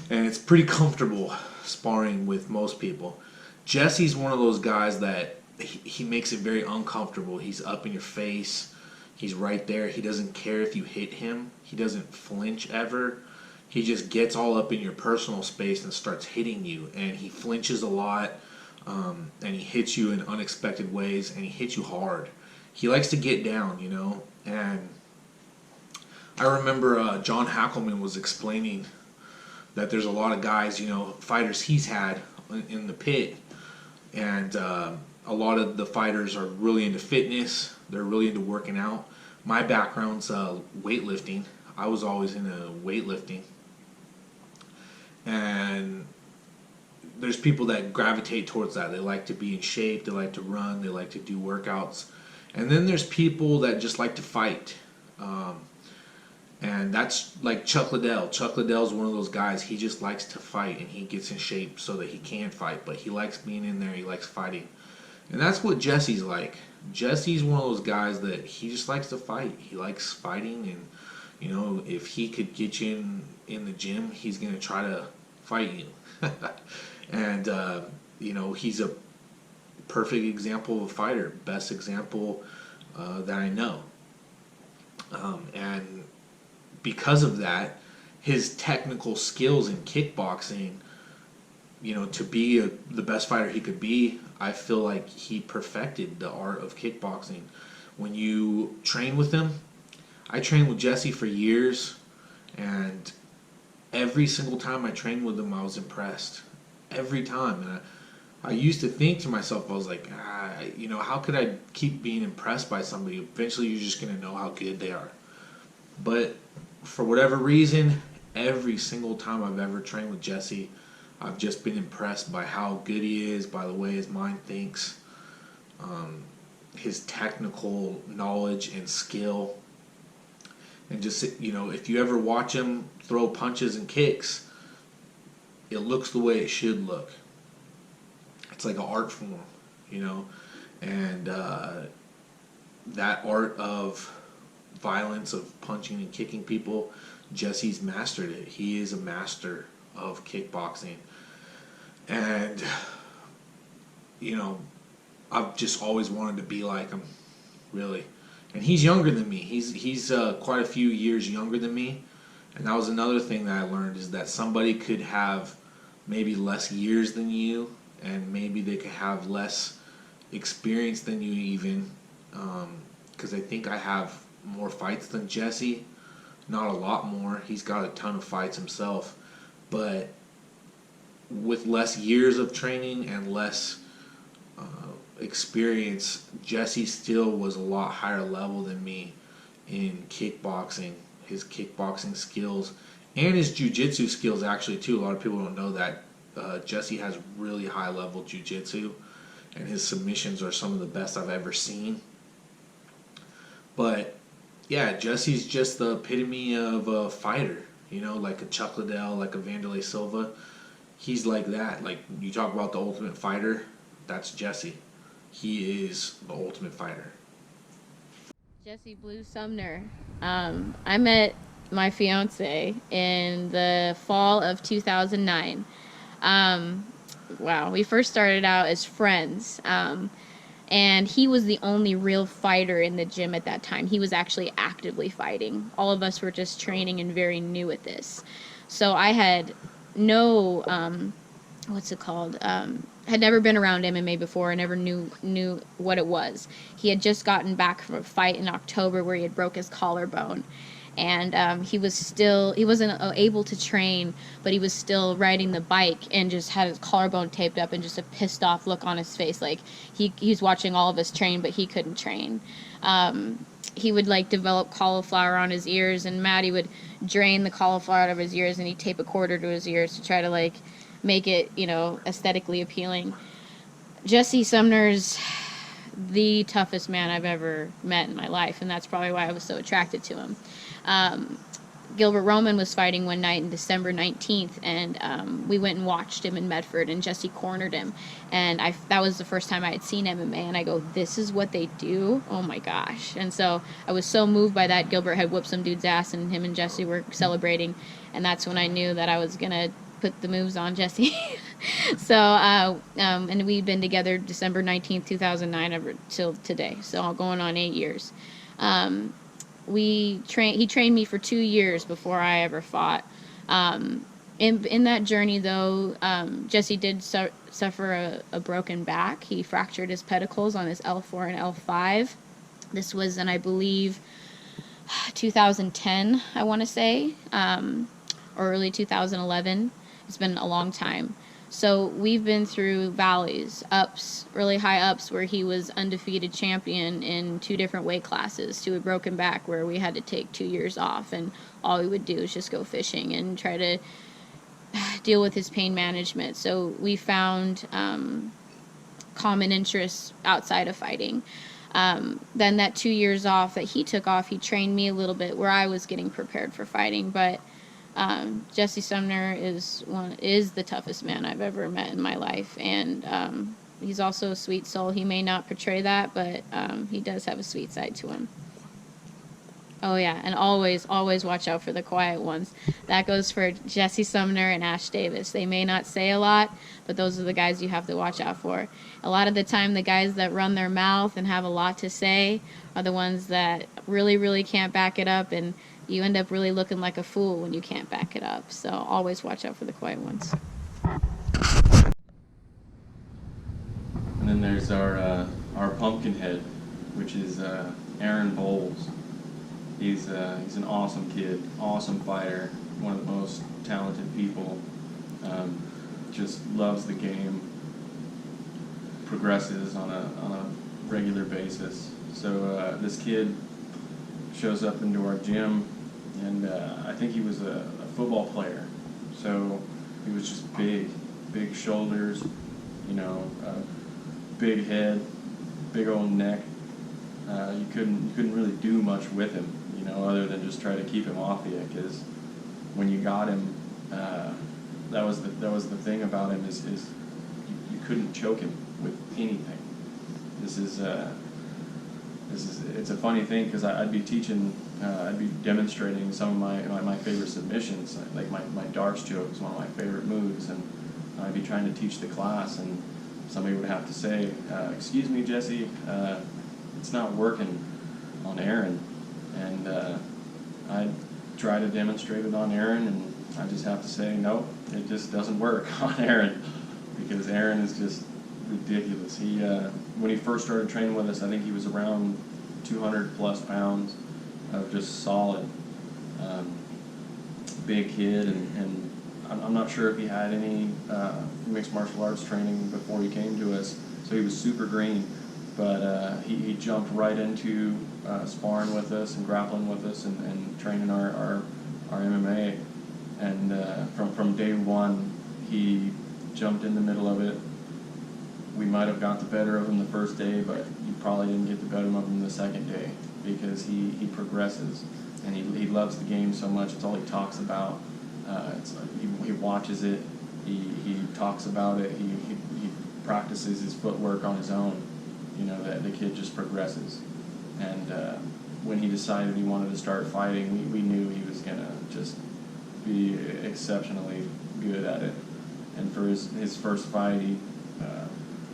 and it's pretty comfortable sparring with most people. Jesse's one of those guys that he makes it very uncomfortable. He's up in your face. He's right there. He doesn't care if you hit him. He doesn't flinch ever. He just gets all up in your personal space and starts hitting you, and he flinches a lot, and he hits you in unexpected ways, and he hits you hard. He likes to get down, and I remember John Hackelman was explaining that there's a lot of guys, fighters he's had in the pit, and a lot of the fighters are really into fitness. They're really into working out. My background's weightlifting. I was always into weightlifting. And there's people that gravitate towards that. They like to be in shape. They like to run. They like to do workouts. And then there's people that just like to fight. And that's like Chuck Liddell. Chuck Liddell's one of those guys. He just likes to fight, and he gets in shape so that he can fight. But he likes being in there. He likes fighting. And that's what Jesse's like. Jesse's one of those guys that he just likes to fight. He likes fighting, and if he could get you in the gym, he's going to try to fight you. And, he's a perfect example of a fighter. Best example that I know. And because of that, his technical skills in kickboxing, to be the best fighter he could be, I feel like he perfected the art of kickboxing. When you train with him, I trained with Jesse for years, and every single time I trained with him, I was impressed. Every time. And I used to think to myself, I was like, how could I keep being impressed by somebody? Eventually, you're just going to know how good they are. But for whatever reason, every single time I've ever trained with Jesse, I've just been impressed by how good he is, by the way his mind thinks, his technical knowledge and skill. And just, if you ever watch him throw punches and kicks, it looks the way it should look. It's like an art form, and that art of violence, of punching and kicking people, Jesse's mastered it. He is a master of kickboxing. And, I've just always wanted to be like him, really. And he's younger than me. He's quite a few years younger than me. And that was another thing that I learned, is that somebody could have maybe less years than you, and maybe they could have less experience than you even. Because I think I have more fights than Jesse. Not a lot more. He's got a ton of fights himself. But with less years of training and less experience, Jesse still was a lot higher level than me in kickboxing. His kickboxing skills and his jiu-jitsu skills actually too. A lot of people don't know that Jesse has really high level jiu-jitsu, and his submissions are some of the best I've ever seen. But yeah, Jesse's just the epitome of a fighter. You know, like a Chuck Liddell, like a Vanderlei Silva. He's like that. Like, you talk about the ultimate fighter, that's Jesse. He is the ultimate fighter. Jesse Blue Sumner. I met my fiance in the fall of 2009. Wow, we first started out as friends. And he was the only real fighter in the gym at that time. He was actually actively fighting. All of us were just training and very new at this. So I had no, had never been around MMA before. I never knew what it was. He had just gotten back from a fight in October where he had broke his collarbone. And he wasn't able to train, but he was still riding the bike and just had his collarbone taped up and just a pissed off look on his face. Like he's watching all of us train, but he couldn't train. He would like develop cauliflower on his ears, and Maddie would drain the cauliflower out of his ears, and he'd tape a quarter to his ears to try to like make it, aesthetically appealing. Jesse Sumner's the toughest man I've ever met in my life, and that's probably why I was so attracted to him. Gilbert Roman was fighting one night in December 19th, and we went and watched him in Medford, and Jesse cornered him. And that was the first time I had seen MMA, and I go, this is what they do? Oh my gosh. And so I was so moved by that. Gilbert had whooped some dude's ass, and him and Jesse were celebrating, and that's when I knew that I was going to put the moves on Jesse. So, and we'd been together December 19th, 2009 over till today, so going on 8 years. He trained me for 2 years before I ever fought. In that journey, though, Jesse did suffer a broken back. He fractured his pedicles on his L4 and L5. This was in, I believe, 2010, I want to say, or early 2011. It's been a long time. So we've been through valleys, ups, really high ups where he was undefeated champion in 2 different weight classes, to a broken back where we had to take 2 years off, and all we would do is just go fishing and try to deal with his pain management. So we found common interests outside of fighting. Then that 2 years off that he took off, he trained me a little bit where I was getting prepared for fighting, but Jesse Sumner is the toughest man I've ever met in my life, and he's also a sweet soul. He may not portray that, but he does have a sweet side to him. Oh yeah, and always watch out for the quiet ones. That goes for Jesse Sumner and Ash Davis. They may not say a lot, but those are the guys you have to watch out for. A lot of the time, the guys that run their mouth and have a lot to say are the ones that really, really can't back it up, and you end up really looking like a fool when you can't back it up. So always watch out for the quiet ones. And then there's our Pumpkinhead, which is Aaron Bowles. He's an awesome kid, awesome fighter, one of the most talented people. Just loves the game, progresses on a regular basis. So this kid shows up into our gym, and I think he was a football player. So he was just big shoulders, big head, big old neck. You couldn't really do much with him, other than just try to keep him off you, because when you got him, that was the thing about him is you couldn't choke him with anything. It's a funny thing, because I'd be teaching, I'd be demonstrating some of my favorite submissions, like my darts choke is one of my favorite moves, and I'd be trying to teach the class, and somebody would have to say, excuse me, Jesse, it's not working on Aaron. And I'd try to demonstrate it on Aaron, and I just have to say, no, it just doesn't work on Aaron, because Aaron is just ridiculous. He when he first started training with us, I think he was around 200 plus pounds of just solid big kid, and I'm not sure if he had any mixed martial arts training before he came to us, so he was super green. But he jumped right into sparring with us and grappling with us and training our MMA. And from day one, he jumped in the middle of it. We might have got the better of him the first day, but you probably didn't get the better of him the second day, because he progresses, and he loves the game so much. It's all he talks about. He watches it. He talks about it. He practices his footwork on his own. You know, that the kid just progresses. And when he decided he wanted to start fighting, we knew he was gonna just be exceptionally good at it. And for his first fight, he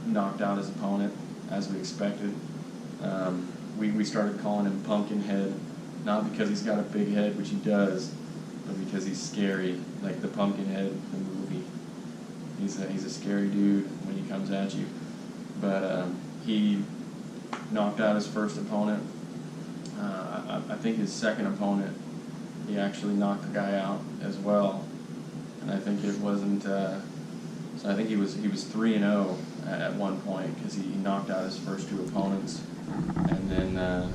knocked out his opponent, as we expected. We started calling him Pumpkinhead, not because he's got a big head, which he does, but because he's scary, like the Pumpkinhead, the movie. He's a scary dude when he comes at you. But he knocked out his first opponent. I think his second opponent, he actually knocked the guy out as well. And I think it wasn't. So I think he was 3-0 at one point, because he knocked out his first two opponents, and then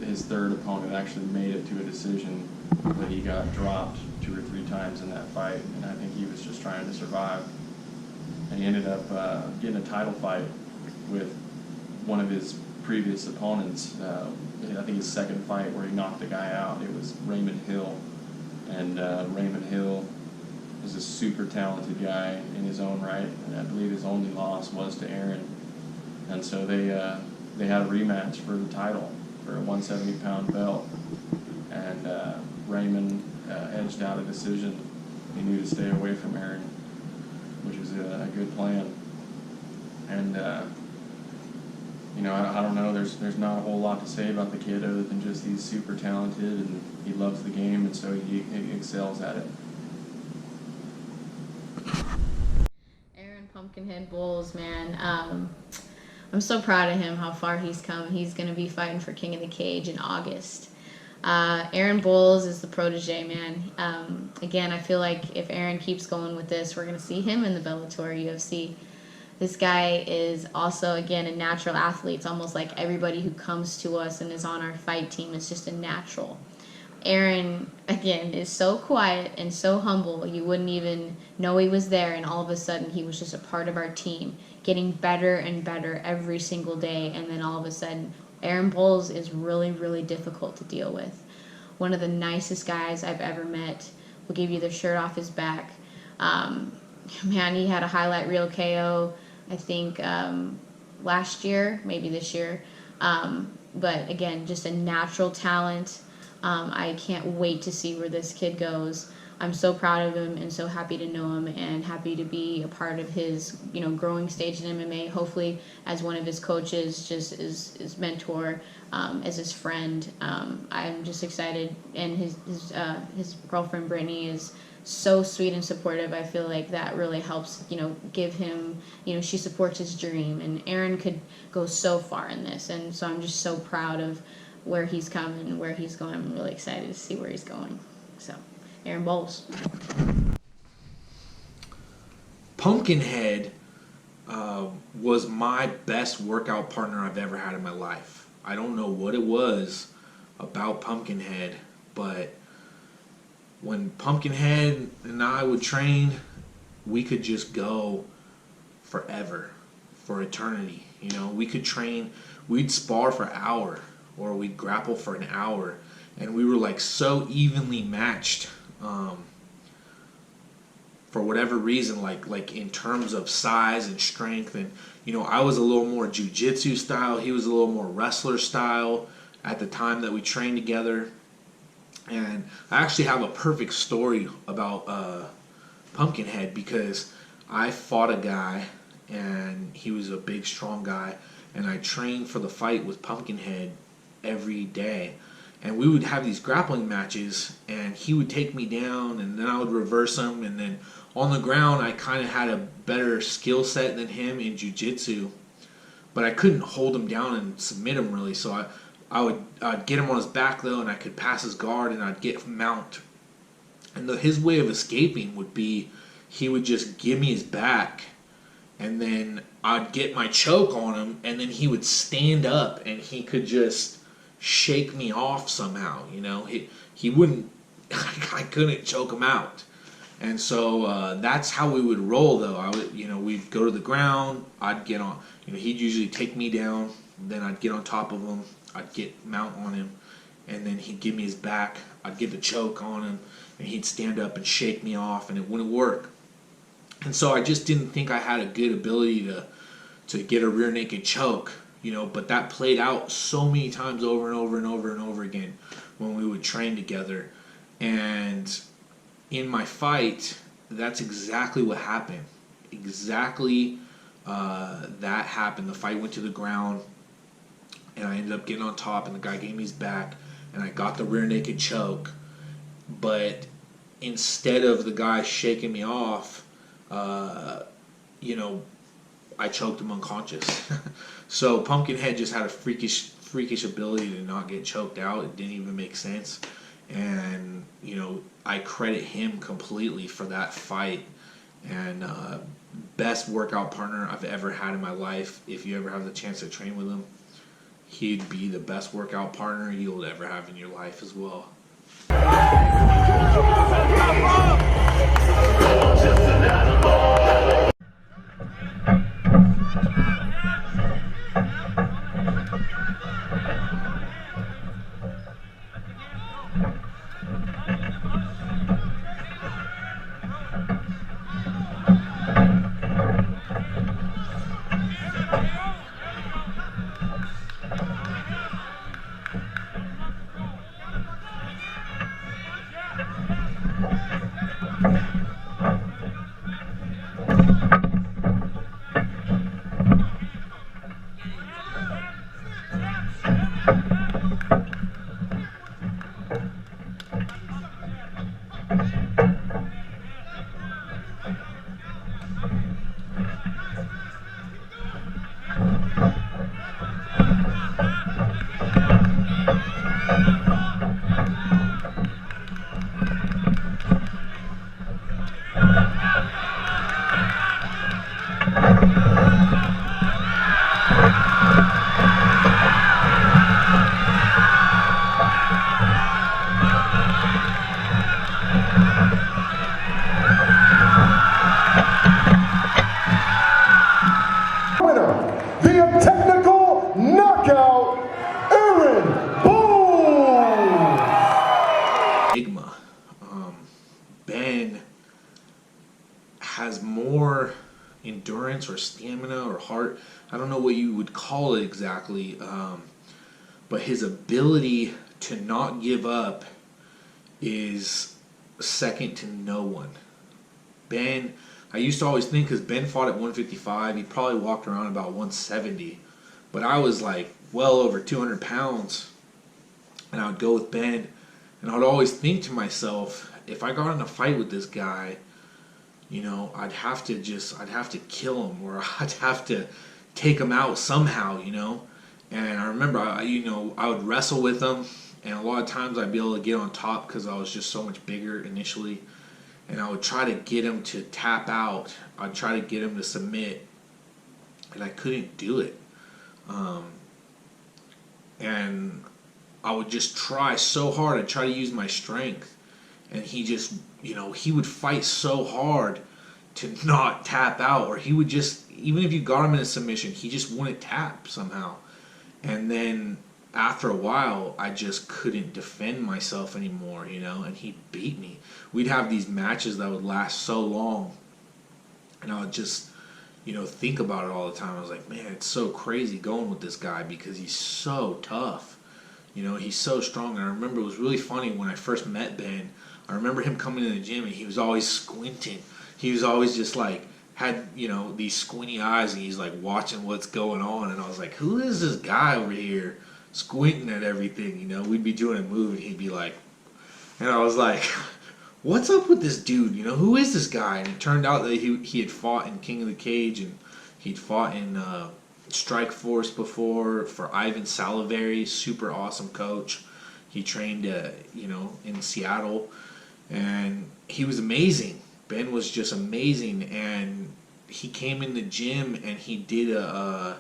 his third opponent actually made it to a decision, but he got dropped 2 or 3 times in that fight, and I think he was just trying to survive. And he ended up getting a title fight with one of his previous opponents. I think his second fight, where he knocked the guy out, it was Raymond Hill. And Raymond Hill is a super talented guy in his own right, and I believe his only loss was to Aaron. And so they had a rematch for the title, for a 170-pound belt. And Raymond edged out a decision. He knew to stay away from Aaron, which was a good plan. And you know, I don't know. There's not a whole lot to say about the kid, other than just he's super talented and he loves the game, and so he excels at it. Aaron Pumpkinhead Bowles, man. I'm so proud of him, how far he's come. He's going to be fighting for King of the Cage in August. Aaron Bowles is the protege, man. Again, I feel like if Aaron keeps going with this, we're going to see him in the Bellator UFC. This guy is also, again, a natural athlete. It's almost like everybody who comes to us and is on our fight team is just a natural. Aaron, again, is so quiet and so humble. You wouldn't even know he was there, and all of a sudden he was just a part of our team, getting better and better every single day. And then all of a sudden, Aaron Bowles is really, really difficult to deal with. One of the nicest guys I've ever met. Will give you the shirt off his back. Man, he had a highlight reel KO, I think, last year, maybe this year. But again, just a natural talent. I can't wait to see where this kid goes. I'm so proud of him and so happy to know him, and happy to be a part of his, growing stage in MMA. Hopefully, as one of his coaches, just as his mentor, as his friend. I'm just excited, and his girlfriend Brittany is so sweet and supportive. I feel like that really helps, give him, she supports his dream, and Aaron could go so far in this, and so I'm just so proud of where he's come and where he's going. I'm really excited to see where he's going. So, Aaron Bowles. Pumpkinhead was my best workout partner I've ever had in my life. I don't know what it was about Pumpkinhead, but when Pumpkinhead and I would train, we could just go forever, for eternity. We could train, we'd spar for an hour, or we'd grapple for an hour, and we were like so evenly matched, for whatever reason, like in terms of size and strength. And I was a little more jiu-jitsu style, he was a little more wrestler style at the time that we trained together. And I actually have a perfect story about Pumpkinhead, because I fought a guy, and he was a big, strong guy, and I trained for the fight with Pumpkinhead every day. And we would have these grappling matches, and he would take me down, and then I would reverse him, and then on the ground I kind of had a better skill set than him in jiu-jitsu, but I couldn't hold him down and submit him really. So I'd get him on his back though, and I could pass his guard, and I'd get mount. And his way of escaping would be, he would just give me his back, and then I'd get my choke on him, and then he would stand up and he could just shake me off somehow. He wouldn't. I couldn't choke him out. And so that's how we would roll, though. We'd go to the ground. I'd get on. He'd usually take me down. Then I'd get on top of him. I'd get mount on him, and then he'd give me his back. I'd get the choke on him, and he'd stand up and shake me off, and it wouldn't work. And so I just didn't think I had a good ability to get a rear naked choke, But that played out so many times over and over and over and over again when we would train together, and in my fight, that's exactly what happened. Exactly that happened. The fight went to the ground, and I ended up getting on top, and the guy gave me his back, and I got the rear naked choke. But instead of the guy shaking me off, I choked him unconscious. So Pumpkinhead just had a freakish ability to not get choked out. It didn't even make sense. And, I credit him completely for that fight. And best workout partner I've ever had in my life. If you ever have the chance to train with him, he'd be the best workout partner you'll ever have in your life as well. Ben has more endurance or stamina or heart. I don't know what you would call it exactly, but his ability to not give up is second to no one. Ben, I used to always think, because Ben fought at 155, he probably walked around about 170, but I was like well over 200 pounds, and I would go with Ben, and I would always think to myself, if I got in a fight with this guy, you know, I'd have to kill him, or I'd have to take him out somehow, you know. And I remember, I would wrestle with him, and a lot of times I'd be able to get on top because I was just so much bigger initially. And I would try to get him to tap out. I'd try to get him to submit, and I couldn't do it. And I would just try so hard. I'd try to use my strength, and he just, you know, he would fight so hard to not tap out, or he would just, even if you got him in a submission, he just wouldn't tap somehow. And then after a while, I just couldn't defend myself anymore, you know, and he beat me. We'd have these matches that would last so long, and I would just, you know, think about it all the time. I was like, man, it's so crazy going with this guy because he's so tough. You know, he's so strong. And I remember it was really funny when I first met Ben. I remember him coming in the gym, and he was always squinting. He was always just like, had, you know, these squinty eyes, and he's like watching what's going on. And I was like, who is this guy over here squinting at everything? You know, we'd be doing a move, and he'd be like, and I was like, what's up with this dude? You know, who is this guy? And it turned out that he had fought in King of the Cage, and he'd fought in Strike Force before for Ivan Saliveri, super awesome coach. He trained, you know, in Seattle, and he was amazing. Ben was just amazing, and he came in the gym and he did a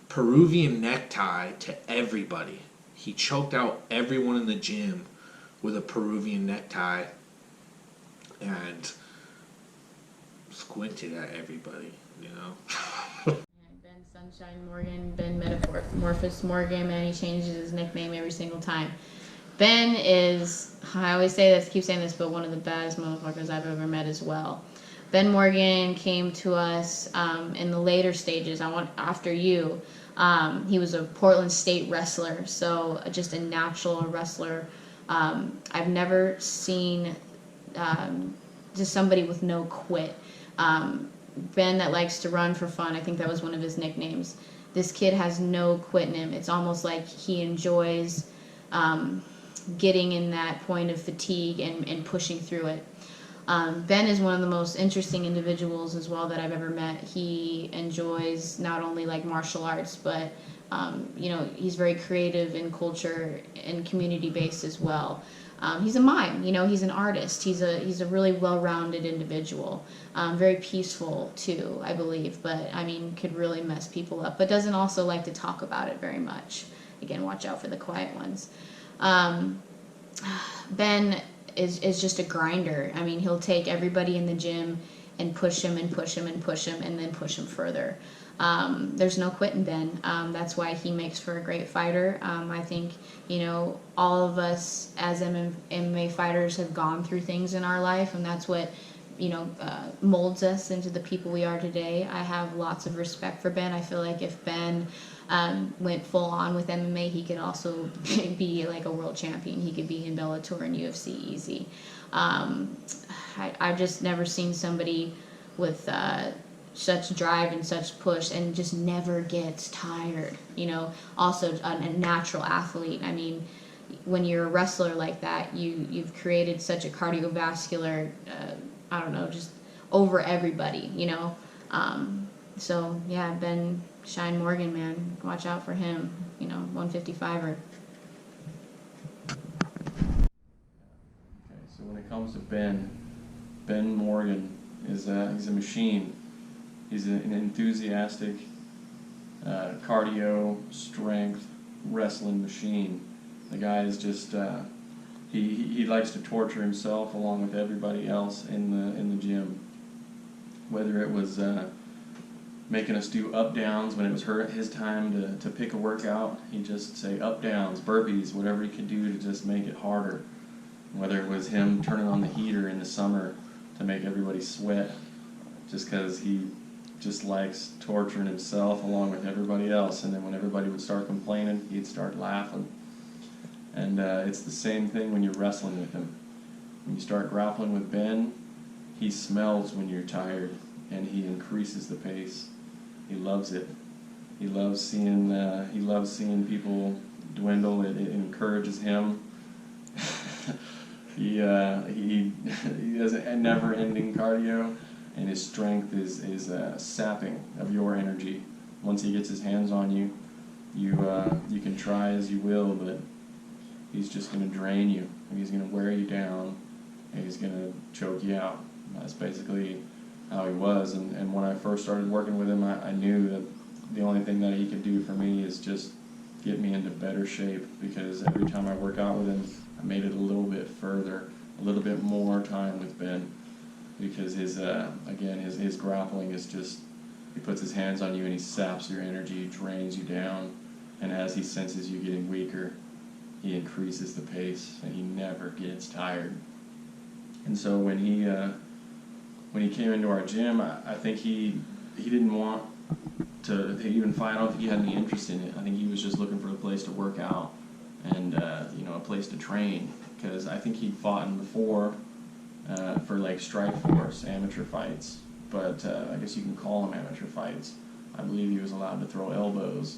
Peruvian necktie to everybody. He choked out everyone in the gym with a Peruvian necktie and squinted at everybody, you know. Ben Sunshine Morgan, Ben Metamorphosis Morgan, man, he changes his nickname every single time. Ben is, I always say this, keep saying this, but one of the baddest motherfuckers I've ever met as well. Ben Morgan came to us in the later stages. After you. He was a Portland State wrestler, so just a natural wrestler. I've never seen just somebody with no quit. Ben that likes to run for fun. I think that was one of his nicknames. This kid has no quit in him. It's almost like he enjoys getting in that point of fatigue and pushing through it. Ben is one of the most interesting individuals as well that I've ever met. He enjoys not only like martial arts, but he's very creative in culture and community based as well. He's a mime, he's an artist. He's a really well-rounded individual. Very peaceful too, I believe, but could really mess people up, but doesn't also like to talk about it very much. Again, watch out for the quiet ones. Ben is just a grinder. He'll take everybody in the gym and push him and push him and push him and then push him further. There's no quitting Ben. That's why he makes for a great fighter. I think, all of us as MMA fighters have gone through things in our life, and that's what, molds us into the people we are today. I have lots of respect for Ben. I feel like if Ben went full on with MMA, he could also be like a world champion. He could be in Bellator and UFC easy. I've just never seen somebody with such drive and such push and just never gets tired. Also a natural athlete. When you're a wrestler like that, you've created such a cardiovascular, just over everybody, So yeah, Ben Shine Morgan, man, watch out for him. 155er. Okay, so when it comes to Ben Morgan he's a machine. He's an enthusiastic, cardio, strength, wrestling machine. The guy is just he likes to torture himself along with everybody else in the gym. Whether it was making us do up downs when it was his time to pick a workout, he'd just say up downs, burpees, whatever he could do to just make it harder. Whether it was him turning on the heater in the summer to make everybody sweat, just because he just likes torturing himself along with everybody else. And then when everybody would start complaining, he'd start laughing. And it's the same thing when you're wrestling with him. When you start grappling with Ben, he smells when you're tired, and he increases the pace. He loves it. He loves seeing people dwindle. It encourages him. He has a never-ending cardio, and his strength is sapping of your energy. Once he gets his hands on you, you can try as you will, but he's just going to drain you, and he's going to wear you down, and he's going to choke you out. That's basically how he was. And when I first started working with him, I knew that the only thing that he could do for me is just get me into better shape, because every time I work out with him, I made it a little bit further, a little bit more time with Ben, because his grappling is just, he puts his hands on you and he saps your energy, drains you down, and as he senses you getting weaker, he increases the pace, and he never gets tired. And so when he came into our gym, I think he didn't want to even fight. I don't think he had any interest in it. I think he was just looking for a place to work out and a place to train, because I think he'd fought in before for like Strikeforce amateur fights, but I guess you can call them amateur fights. I believe he was allowed to throw elbows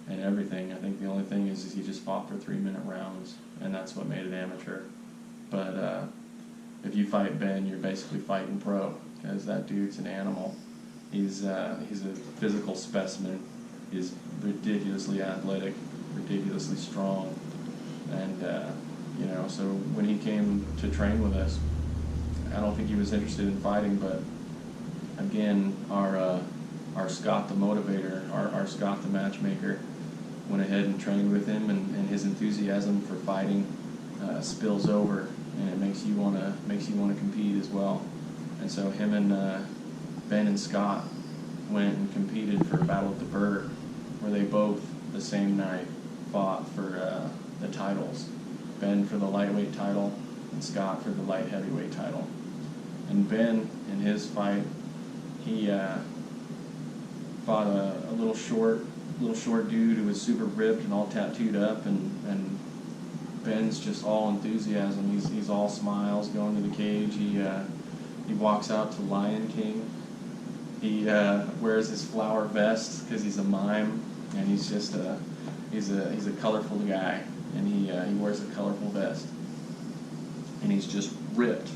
and everything. I think the only thing is he just fought for 3-minute rounds, and that's what made it amateur. But if you fight Ben, you're basically fighting pro, because that dude's an animal. He's a physical specimen. He's ridiculously athletic, ridiculously strong, and so when he came to train with us, I don't think he was interested in fighting, but again, our Scott the motivator, our Scott the matchmaker, went ahead and trained with him, and his enthusiasm for fighting spills over, and it makes you want to compete as well. And so him and Ben and Scott went and competed for Battle at the Burg, where they both the same night fought for the titles. Ben for the lightweight title, and Scott for the light heavyweight title. And Ben, in his fight, he fought a little short dude who was super ripped and all tattooed up, and Ben's just all enthusiasm. He's all smiles going to the cage. He walks out to Lion King. He wears his flower vest because he's a mime, and he's just he's a colorful guy, and he wears a colorful vest, and he's just ripped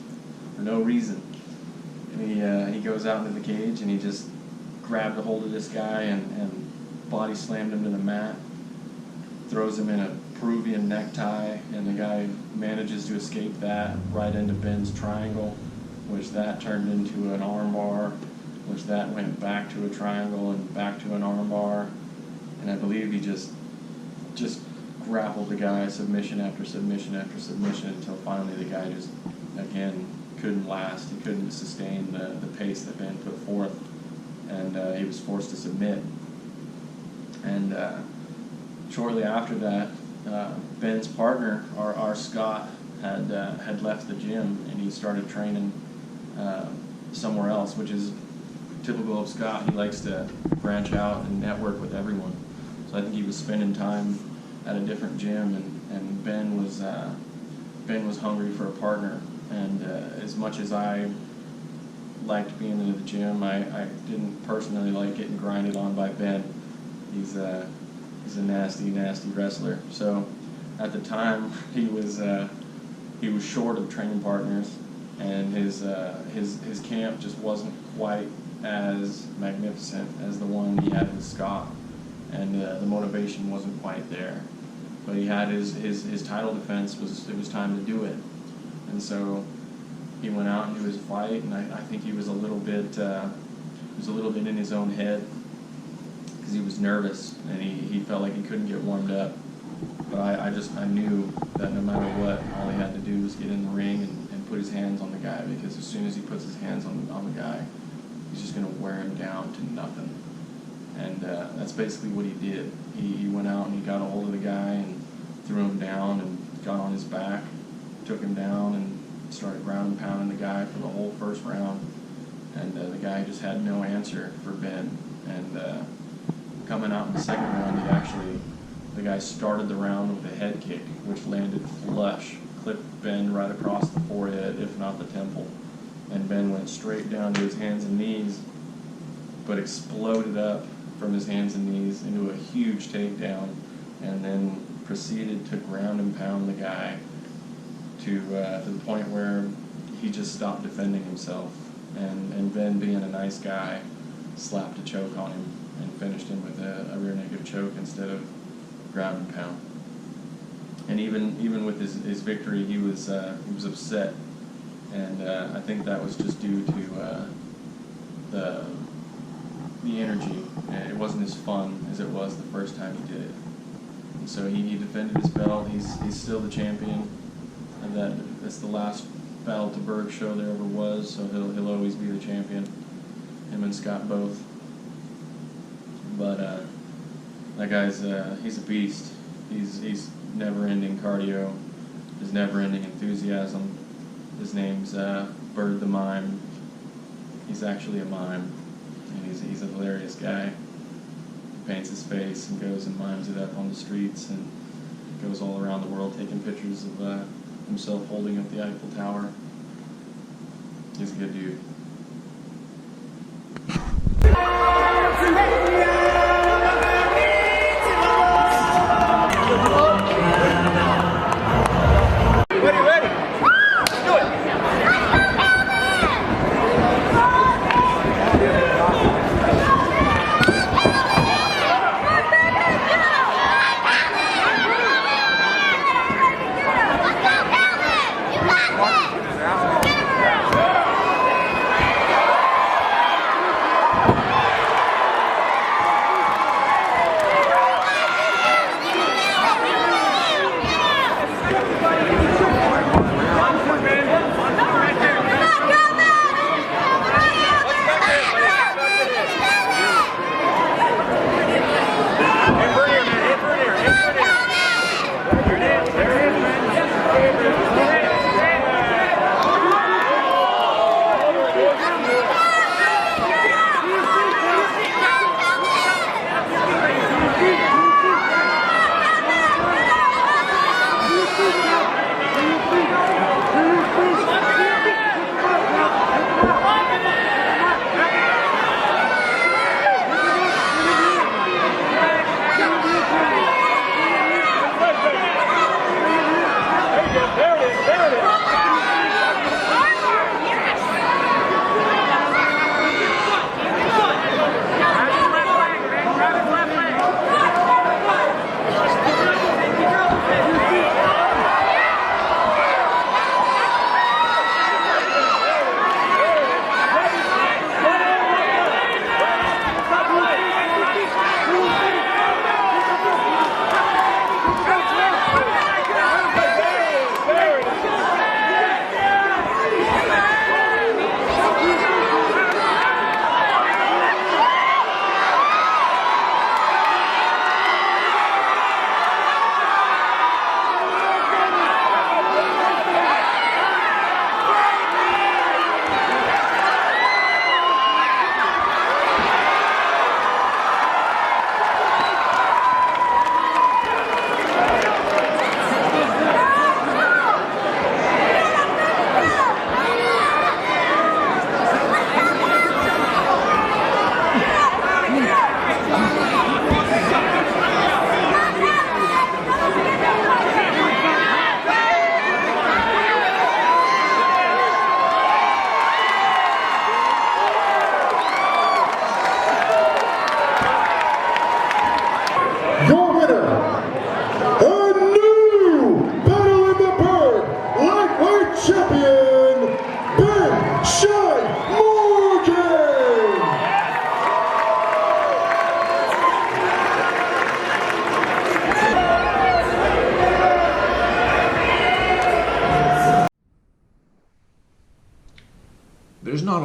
for no reason. And he goes out into the cage, and he just grabbed a hold of this guy and body slammed him to the mat, throws him in a Peruvian necktie, and the guy manages to escape that right into Ben's triangle, which that turned into an armbar, which that went back to a triangle and back to an armbar, and I believe he just grappled the guy submission after submission after submission until finally the guy just, again, couldn't last. He couldn't sustain the pace that Ben put forth, and he was forced to submit. And shortly after that, Ben's partner, our Scott, had left the gym, and he started training somewhere else, which is typical of Scott. He likes to branch out and network with everyone. So I think he was spending time at a different gym, and Ben was hungry for a partner. And as much as I liked being in the gym, I didn't personally like getting grinded on by Ben. He's a nasty wrestler. So at the time, he was short of training partners, and his camp just wasn't quite as magnificent as the one he had with Scott, and the motivation wasn't quite there. But he had his title defense. It was time to do it, and so he went out and do his fight. And I think he was a little bit in his own head, because he was nervous, and he felt like he couldn't get warmed up. But I knew that no matter what, all he had to do was get in the ring and put his hands on the guy, because as soon as he puts his hands on the guy, he's just going to wear him down to nothing. And that's basically what he did. He went out and he got a hold of the guy and threw him down and got on his back, took him down, and started ground and pounding the guy for the whole first round. And the guy just had no answer for Ben. And coming out in the second round, the guy started the round with a head kick, which landed flush, clipped Ben right across the forehead, if not the temple. And Ben went straight down to his hands and knees, but exploded up from his hands and knees into a huge takedown, and then proceeded to ground and pound the guy to the point where he just stopped defending himself. And Ben, being a nice guy, slapped a choke on him and finished him with a rear naked choke instead of ground and pound. And even with his victory, he was upset, and I think that was just due to the energy. It wasn't as fun as it was the first time he did it. And so he defended his belt. He's still the champion, and that's the last Battle at the Burg show there ever was. So he'll always be the champion. Him and Scott both. But that guy's he's a beast. He's never-ending cardio. His never-ending enthusiasm. His name's Bird the Mime. He's actually a mime, and he's a hilarious guy. He paints his face and goes and mimes it up on the streets, and goes all around the world taking pictures of himself holding up the Eiffel Tower. He's a good dude.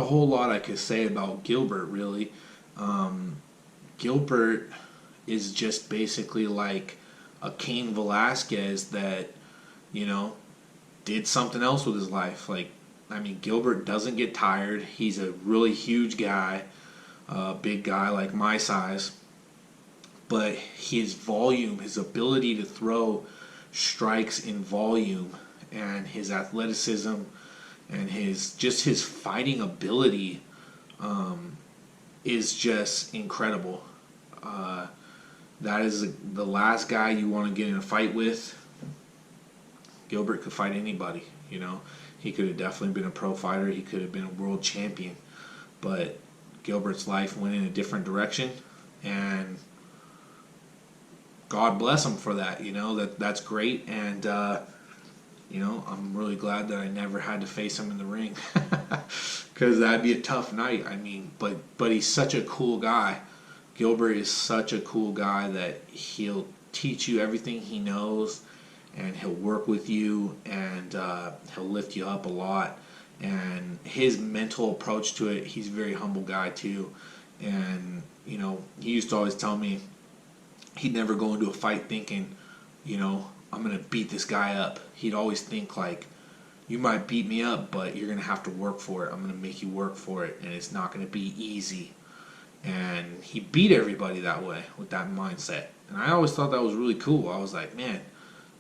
whole lot I could say about Gilbert, really. Gilbert is just basically like a Cain Velasquez that, you know, did something else with his life. Like, I mean, Gilbert doesn't get tired. He's a really huge guy, big guy like my size. But his volume, his ability to throw strikes in volume, and his athleticism, and his fighting ability is just incredible. That is the last guy you want to get in a fight with. Gilbert could fight anybody, you know. He could have definitely been a pro fighter. He could have been a world champion. But Gilbert's life went in a different direction, and God bless him for that. You know, that's great. And you know, I'm really glad that I never had to face him in the ring, because that'd be a tough night. I mean, but he's such a cool guy. Gilbert is such a cool guy that he'll teach you everything he knows, and he'll work with you, and he'll lift you up a lot. And his mental approach to it, he's a very humble guy too. And, you know, he used to always tell me he'd never go into a fight thinking, you know, I'm going to beat this guy up. He'd always think like, you might beat me up, but you're going to have to work for it. I'm going to make you work for it, and it's not going to be easy. And he beat everybody that way, with that mindset. And I always thought that was really cool. I was like, man,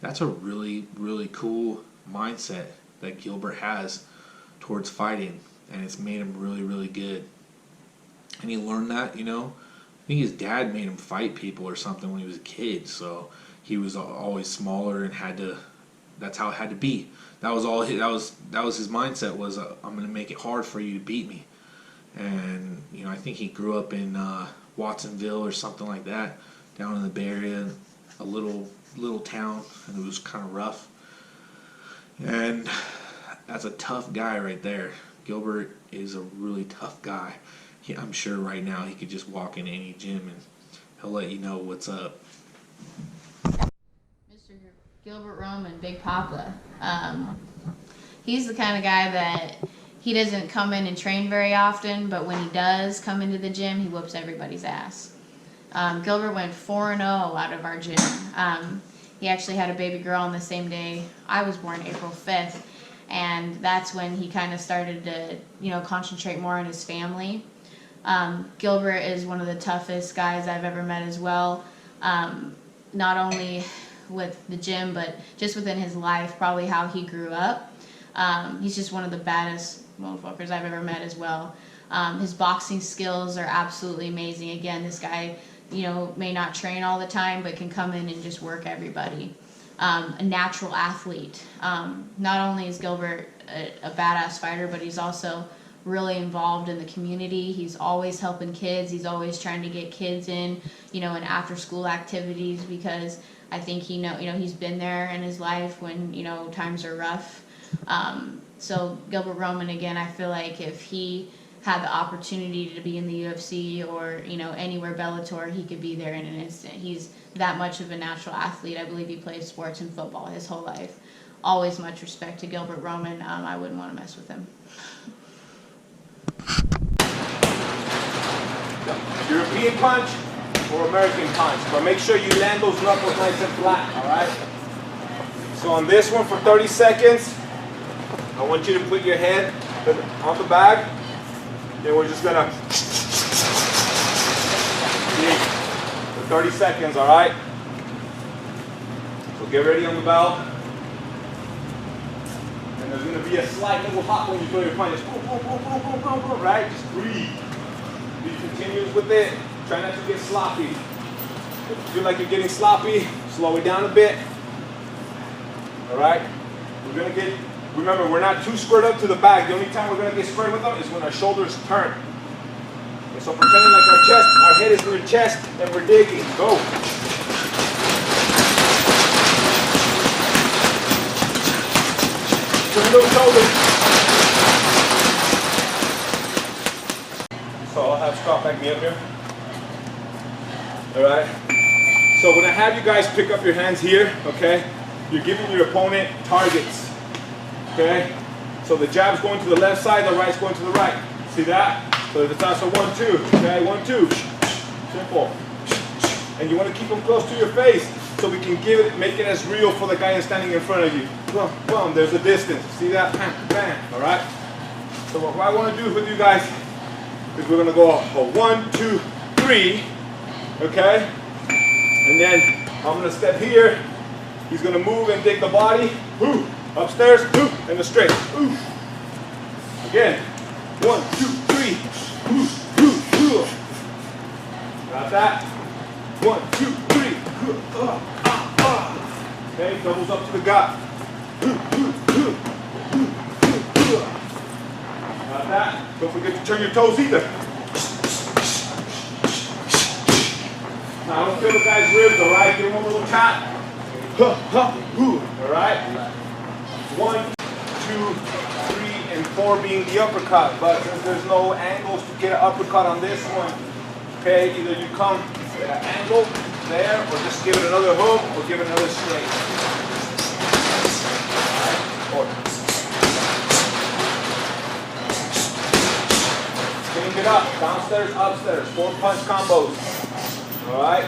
that's a really, really cool mindset that Gilbert has towards fighting, and it's made him really, really good. And he learned that, you know. I think his dad made him fight people or something when he was a kid, so he was always smaller and had to. That's how it had to be. That was all. That was his mindset. Was I'm going to make it hard for you to beat me. And you know, I think he grew up in Watsonville or something like that, down in the Bay Area, a little town, and it was kind of rough. And that's a tough guy right there. Gilbert is a really tough guy. I'm sure right now he could just walk in any gym and he'll let you know what's up. Mr. Gilbert Roman, Big Papa. He's the kind of guy that he doesn't come in and train very often, but when he does come into the gym, he whoops everybody's ass. Gilbert went 4-0 out of our gym. He actually had a baby girl on the same day I was born, April 5th, and that's when he kind of started to, you know, concentrate more on his family. Gilbert is one of the toughest guys I've ever met as well, not only with the gym, but just within his life, probably how he grew up. He's just one of the baddest motherfuckers I've ever met as well. His boxing skills are absolutely amazing. Again, this guy, you know, may not train all the time, but can come in and just work everybody. A natural athlete. Not only is Gilbert a badass fighter, but he's also really involved in the community. He's always helping kids. He's always trying to get kids in, you know, in after school activities, because I think he's been there in his life when, you know, times are rough. So Gilbert Roman, again, I feel like if he had the opportunity to be in the UFC or, you know, anywhere Bellator, he could be there in an instant. He's that much of a natural athlete. I believe he played sports and football his whole life. Always much respect to Gilbert Roman. I wouldn't want to mess with him. European punch or American punch, but make sure you land those knuckles nice and flat, all right? So on this one for 30 seconds, I want you to put your head on the bag, then we're just gonna for 30 seconds, all right? So get ready on the bell. And there's gonna be a slight little hop when you throw your punches. Boom, boom, boom, boom, boom, boom, boom, right? Just breathe. Be continuous with it. Try not to get sloppy. If you feel like you're getting sloppy, slow it down a bit. All right? Remember, we're not too squared up to the back. The only time we're gonna get squared with them is when our shoulders turn. Okay, so pretending like our head is in the chest and we're digging. Go. Turn those shoulders. So I'll have Scott back me up here. All right. So when I have you guys pick up your hands here, okay, you're giving your opponent targets. Okay. So the jab's going to the left side, the right's going to the right. See that? So it's also 1, 2. Okay, 1, 2. Simple. And you want to keep them close to your face so we can make it as real for the guy standing in front of you. Boom, boom. There's a distance. See that? Bam, bam. All right. So what I want to do with you guys is we're gonna go for 1, 2, 3. Okay. And then I'm gonna step here. He's gonna move and take the body. Ooh, upstairs. Ooh, and the straight. Ooh. Again. 1, 2, 3. Ooh, ooh, ooh. Got that? 1, 2, 3. Okay, doubles up to the gut. Got that? Don't forget to turn your toes either. Now don't feel the guy's ribs, alright? Give him a little tap. Alright? 1, 2, 3, and 4 being the uppercut. But since there's no angles to get an uppercut on this one, okay, either you come at an angle there, or just give it another hook, or give it another straight. Change it up, downstairs, upstairs, 4 punch combos. Alright?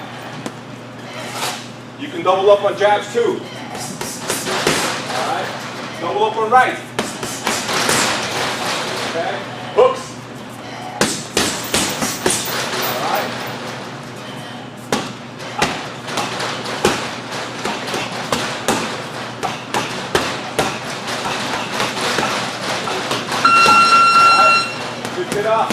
You can double up on jabs too. Alright? Double up on right. Okay? Hooks. Alright? Alright? Switch it up.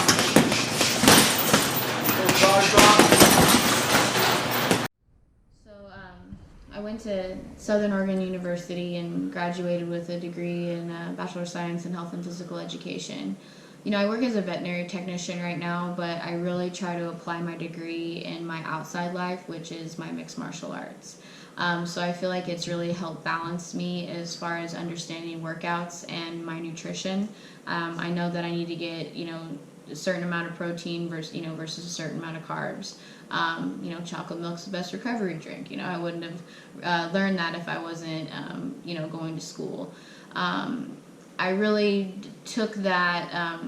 I went to Southern Oregon University and graduated with a degree in Bachelor of Science in Health and Physical Education. You know, I work as a veterinary technician right now, but I really try to apply my degree in my outside life, which is my mixed martial arts. So I feel like it's really helped balance me as far as understanding workouts and my nutrition. I know that I need to get, a certain amount of protein versus a certain amount of carbs. Chocolate milk's the best recovery drink. I wouldn't have learned that if I wasn't, going to school. I really took that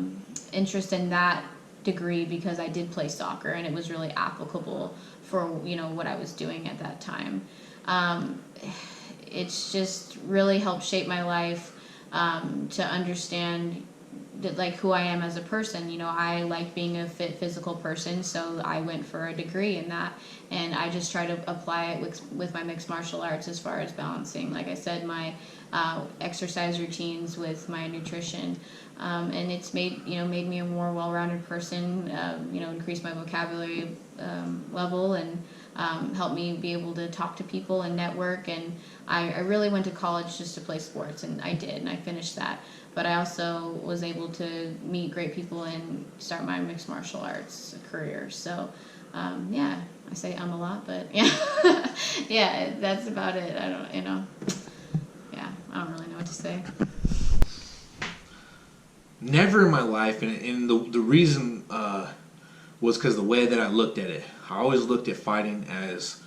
interest in that degree because I did play soccer, and it was really applicable for, what I was doing at that time. It's just really helped shape my life to understand who I am as a person. I like being a fit physical person, so I went for a degree in that, and I just try to apply it with my mixed martial arts as far as balancing, like I said, my exercise routines with my nutrition, and it's made me a more well-rounded person, increase my vocabulary level, and helped me be able to talk to people and network. And I really went to college just to play sports, and I did, and I finished that. But I also was able to meet great people and start my mixed martial arts career. So, I say a lot, but yeah, yeah, that's about it. I don't really know what to say. Never in my life, and the reason was because the way that I looked at it. I always looked at fighting as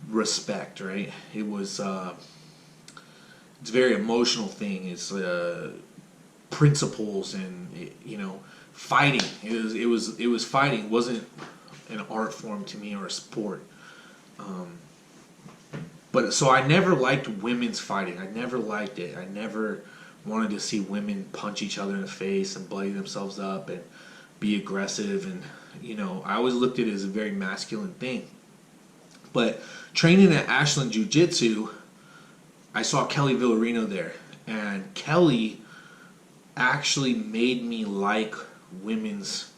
respect, right? It was it's a very emotional thing. It's principles and fighting. It was fighting. It wasn't an art form to me or a sport. But so I never liked women's fighting. I never liked it. I never wanted to see women punch each other in the face and bloody themselves up and be aggressive. And I always looked at it as a very masculine thing. But training at Ashland Jiu Jitsu, I saw Kelly Villarino there, and Kelly actually made me like women's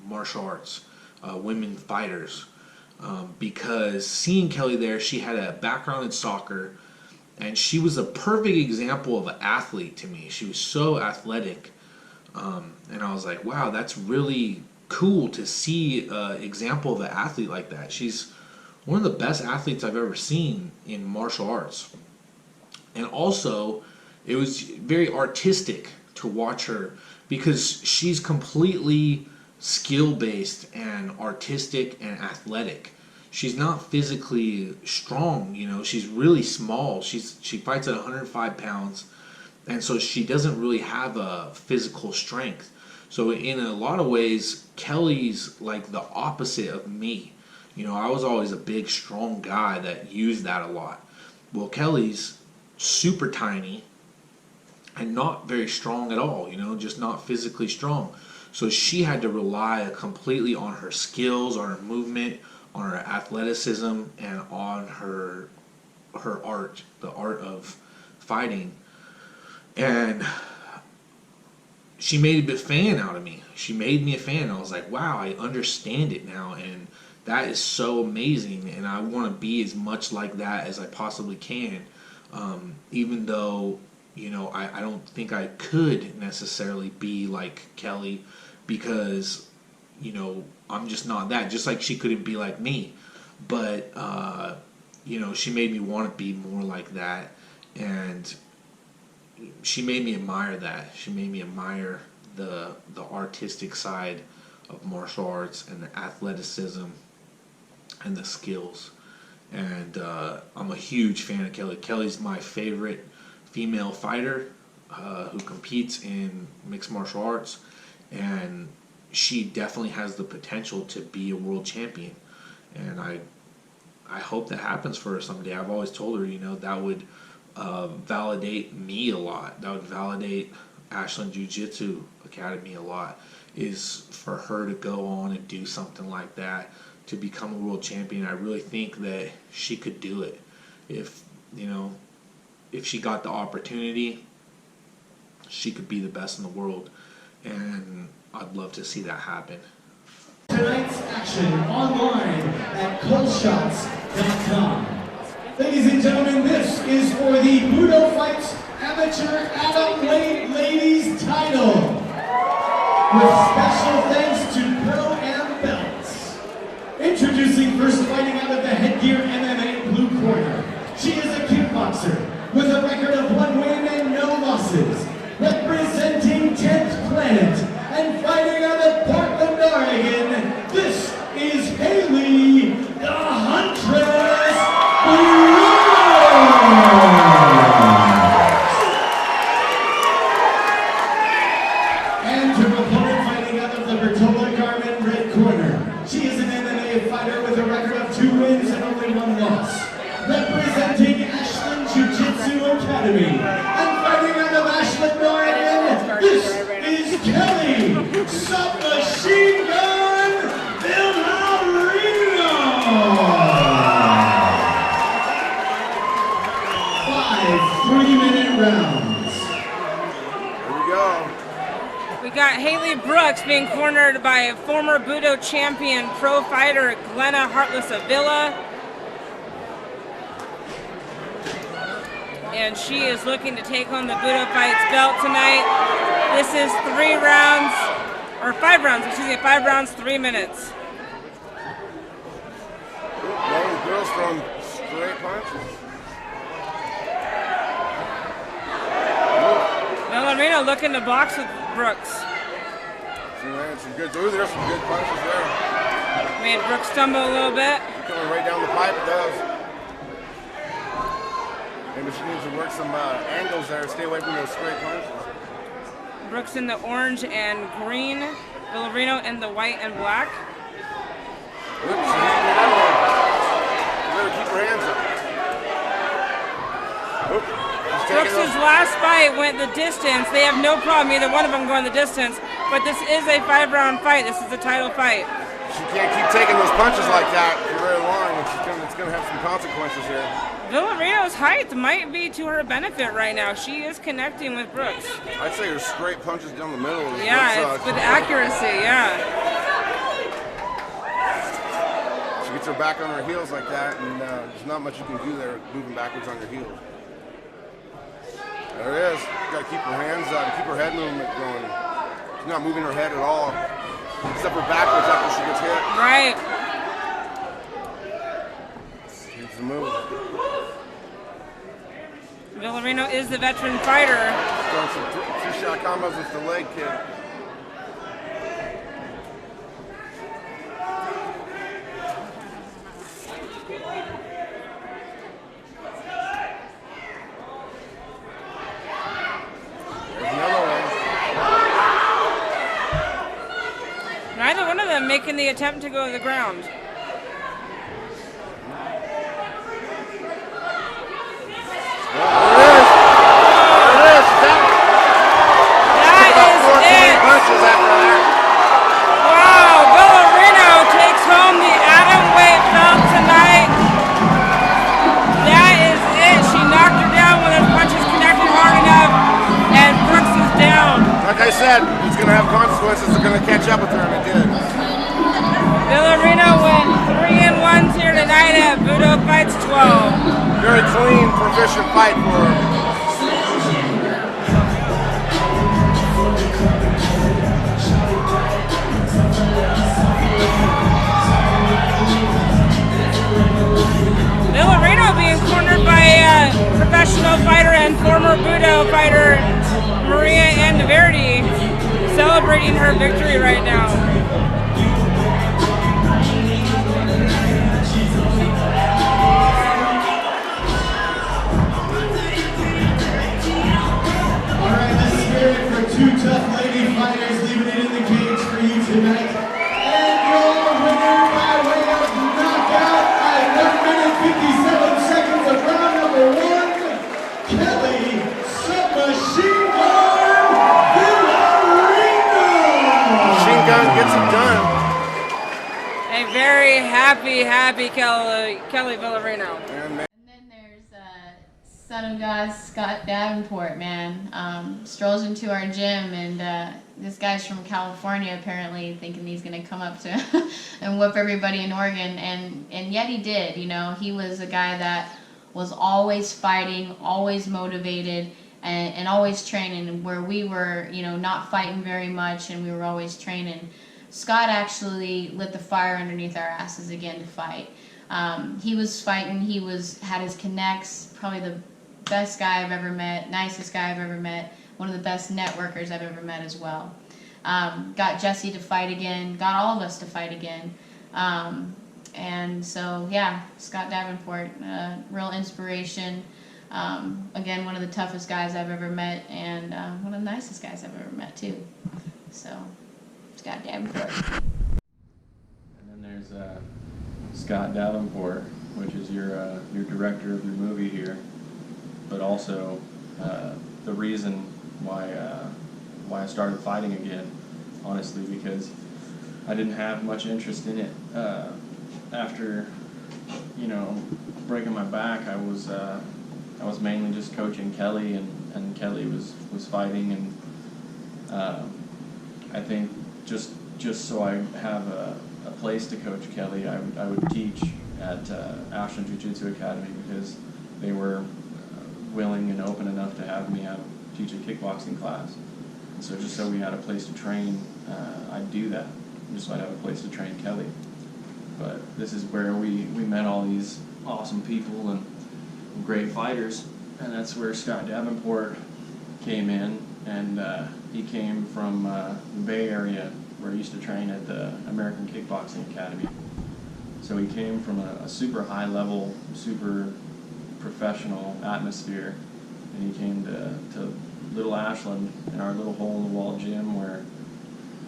martial arts, women fighters, because seeing Kelly there, she had a background in soccer, and she was a perfect example of an athlete to me. She was so athletic, and I was like, wow, that's really cool to see an example of an athlete like that. She's one of the best athletes I've ever seen in martial arts. And also, it was very artistic to watch her because she's completely skill-based and artistic and athletic. She's not physically strong, she's really small. She fights at 105 pounds, and so she doesn't really have a physical strength. So in a lot of ways, Kelly's like the opposite of me. You know, I was always a big, strong guy that used that a lot. Well, Kelly's super tiny and not very strong at all, you know, just not physically strong. So she had to rely completely on her skills, on her movement, on her athleticism, and on her art, the art of fighting. And she made a fan out of me. She made me a fan. I was like, wow, I understand it now, and that is so amazing, and I want to be as much like that as I possibly can, even though, you know, I don't think I could necessarily be like Kelly, because, you know, I'm just not that, just like she couldn't be like me. But, you know, she made me want to be more like that, and she made me admire that. She made me admire the artistic side of martial arts and the athleticism and the skills. And I'm a huge fan of Kelly. Kelly's my favorite female fighter who competes in mixed martial arts, and she definitely has the potential to be a world champion. And I hope that happens for her someday. I've always told her, you know, that would validate me a lot. That would validate Ashland Jiu Jitsu Academy a lot, is for her to go on and do something like that, to become a world champion. I really think that she could do it if, you know, if she got the opportunity. She could be the best in the world, and I'd love to see that happen. Tonight's action online at coleshots.com. Ladies and gentlemen, this is for the Budo Fights Amateur Atom Weight Ladies title, with special thanks to Pro-Am belts. Introducing first, fighting out of the Headgear MMA blue corner. She is a kickboxer with a record of 1 win and no losses, representing 10th Planet and fighting out of Portland, Oregon. This is Haley, the Huntress And her opponent, fighting out of the Bertola Garment red corner. She is an MMA fighter with a record of 2 wins and only 1 loss, representing Ashland Jiu Jitsu Academy and fighting out of Ashland, Oregon. This is Kelly Submachine Gun Villarino. 5 3-minute rounds. Here we go. We got Haley Brooks being cornered by former Budo champion pro fighter Glenna Heartless Avila. And she is looking to take home the Budo Fights belt tonight. This is 3 rounds, or 5 rounds, excuse me, 5 rounds, 3 minutes. Those girls throwing straight punches. Villarino looking to box with Brooks. Some good, there's some good punches there. Made Brooks stumble a little bit. Coming right down the pipe, it does. Maybe she needs to work some angles there, stay away from those straight punches. Brooks in the orange and green, Villarino in the white and black. Oops, she's hitting another one. You better keep her hands up. Oop, she's taking Brooks' those. last fight went the distance. They have no problem, either one of them going the distance, but this is a 5-round fight. This is a title fight. She can't keep taking those punches like that for very long. It's going to have some consequences here. Villarino's height might be to her benefit right now. She is connecting with Brooks. I'd say her straight punches down the middle. Yeah, it's with accuracy, yeah. She gets her back on her heels like that, and there's not much you can do there moving backwards on your heels. There it is. You got to keep her hands up and keep her head movement going. She's not moving her head at all, except for backwards after she gets hit. Right. Needs to move. Villarino is the veteran fighter. Throwing some two-shot combos with the leg kick. There's another one. one of them making the attempt to go to the ground. Like I said, it's going to have consequences. They're going to catch up with her, and it did. Villarino went 3-1 here tonight at Budo Fights 12. Very clean, proficient fight for her. Villarino being cornered by professional fighter and former Budo fighter Maria Andaverdi, celebrating her victory right now. All right, the spirit for two tough lady fighters leaving it in the cage for you tonight. And your winner by way of knockout at 1 minute 57 seconds of round number 1, Kelly Submachine Gun Villarino. Machine Gun gets it done. A very happy Kelly Villarino. And then there's Son of God Scott Davenport, man. Strolls into our gym, and this guy's from California, apparently, thinking he's going to come up to and whip everybody in Oregon, and yet he did. You know, he was a guy that was always fighting, always motivated, and always training, where we were, you know, not fighting very much, and we were always training. Scott actually lit the fire underneath our asses again to fight. He was fighting, had his connects, probably the best guy I've ever met, nicest guy I've ever met, one of the best networkers I've ever met as well. Got Jesse to fight again, got all of us to fight again. And so, yeah, Scott Davenport, real inspiration. Again, one of the toughest guys I've ever met, and one of the nicest guys I've ever met, too. So, Scott Davenport. And then there's Scott Davenport, which is your director of your movie here, but also the reason why I started fighting again, honestly, because I didn't have much interest in it. After, you know, breaking my back, I was mainly just coaching Kelly, and Kelly was fighting, and I think just so I have a place to coach Kelly, I would teach at Ashland Jiu Jitsu Academy, because they were willing and open enough to have me teach a kickboxing class. And so just so we had a place to train, I'd do that, just so I'd have a place to train Kelly. But this is where we met all these awesome people and great fighters, and that's where Scott Davenport came in, and he came from the Bay Area, where he used to train at the American Kickboxing Academy. So he came from a super high level, super professional atmosphere, and he came to Little Ashland, in our little hole-in-the-wall gym, where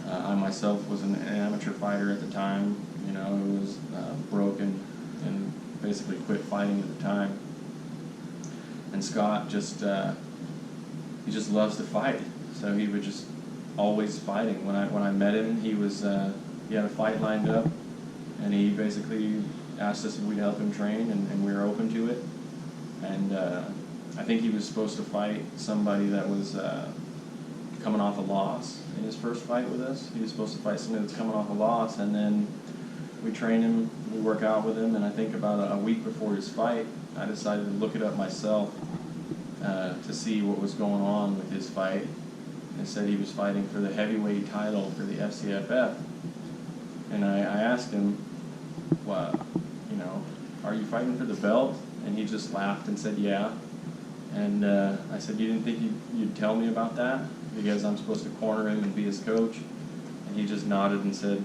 I myself was an amateur fighter at the time, you know, who was broken and basically quit fighting at the time. And Scott he just loves to fight, so he would just always fighting. When I met him, he had a fight lined up, and he basically asked us if we'd help him train, and we were open to it. And I think he was supposed to fight somebody that was coming off a loss in his first fight with us. He was supposed to fight somebody that's coming off a loss, and then we train him, we work out with him, and I think about a week before his fight, I decided to look it up myself to see what was going on with his fight. It said he was fighting for the heavyweight title for the FCFF. And I asked him, well, you know, are you fighting for the belt? And he just laughed and said, yeah. And I said, you didn't think you'd tell me about that? Because I'm supposed to corner him and be his coach? And he just nodded and said,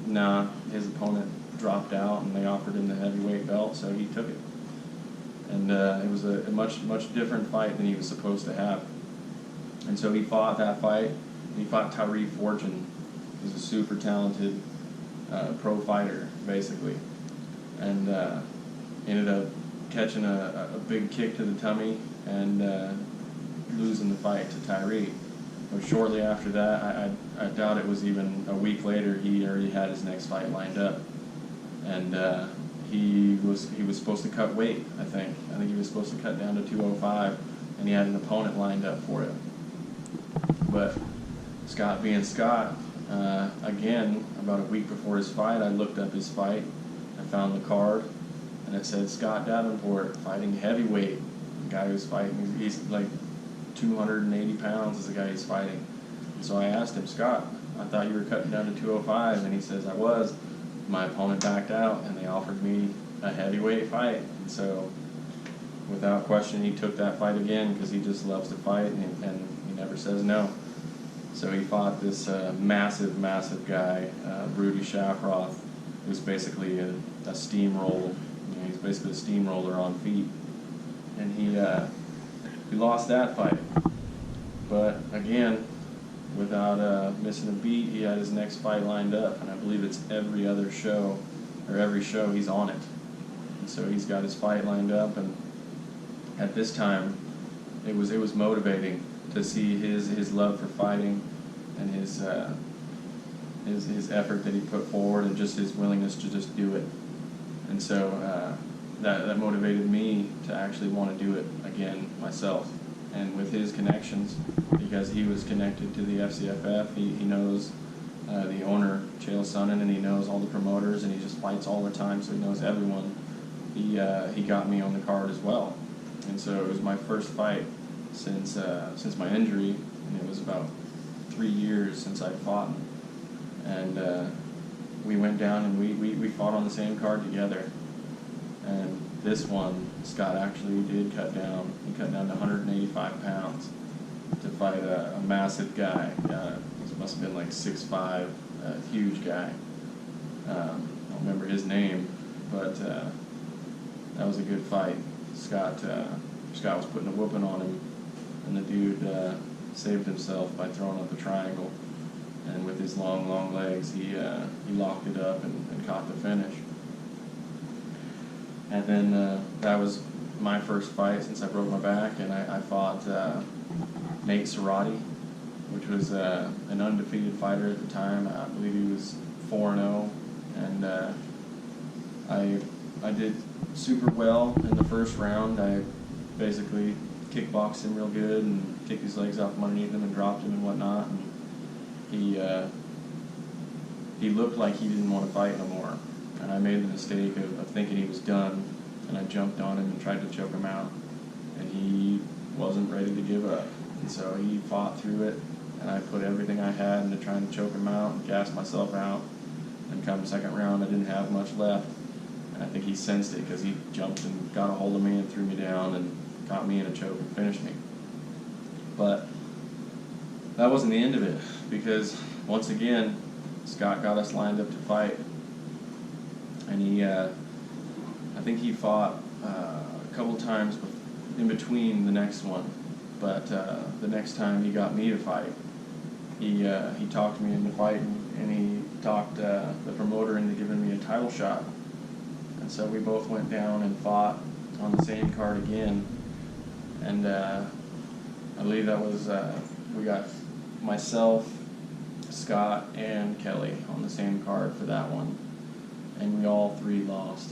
nah, his opponent dropped out and they offered him the heavyweight belt, so he took it. And it was a much different fight than he was supposed to have. And so he fought that fight. He fought Tyree Fortune. He's a super talented pro fighter, basically. And ended up catching a big kick to the tummy and losing the fight to Tyree. But shortly after that, I doubt it was even a week later, he already had his next fight lined up. And he was supposed to cut weight, I think. I think he was supposed to cut down to 205, and he had an opponent lined up for it. But Scott being Scott, again, about a week before his fight, I looked up his fight. I found the card, and it said Scott Davenport fighting heavyweight. The guy who's fighting, he's like 280 pounds is the guy he's fighting. And so I asked him, Scott, I thought you were cutting down to 205, and he says, I was. My opponent backed out, and they offered me a heavyweight fight. And so, without question, he took that fight again because he just loves to fight, and he never says no. So he fought this massive guy, Rudy Shafroth, who's basically a steamroller. He's basically a steamroller on feet. And he lost that fight. But again, without missing a beat, he had his next fight lined up, and I believe it's every show he's on it. And so he's got his fight lined up, and at this time, it was motivating to see his love for fighting and his effort that he put forward, and just his willingness to just do it. And so that motivated me to actually want to do it again myself. And with his connections, because he was connected to the FCFF, he knows the owner, Chael Sonnen, and he knows all the promoters, and he just fights all the time, so he knows everyone. He got me on the card as well. And so it was my first fight since my injury, and it was about 3 years since I fought. And we went down and we fought on the same card together. And this one, Scott actually did cut down. He cut down to 185 pounds to fight a massive guy. He must have been like 6'5", a huge guy. I don't remember his name, but that was a good fight. Scott was putting a whooping on him, and the dude saved himself by throwing up a triangle. And with his long legs, he locked it up and caught the finish. And then that was my first fight since I broke my back, and I fought Nate Cerati, which was an undefeated fighter at the time. I believe he was 4-0, and I did super well in the first round. I basically kickboxed him real good and kicked his legs out from underneath him and dropped him and whatnot. And he looked like he didn't want to fight no more. And I made the mistake of thinking he was done, and I jumped on him and tried to choke him out, and he wasn't ready to give up. And so he fought through it, and I put everything I had into trying to choke him out and gas myself out. And come second round, I didn't have much left, and I think he sensed it because he jumped and got a hold of me and threw me down and got me in a choke and finished me. But that wasn't the end of it, because once again, Scott got us lined up to fight. And I think he fought a couple times in between the next one, but the next time he got me to fight, he talked me into fighting, and he talked the promoter into giving me a title shot. And so we both went down and fought on the same card again, and I believe that was we got myself, Scott, and Kelly on the same card for that one. And we all three lost,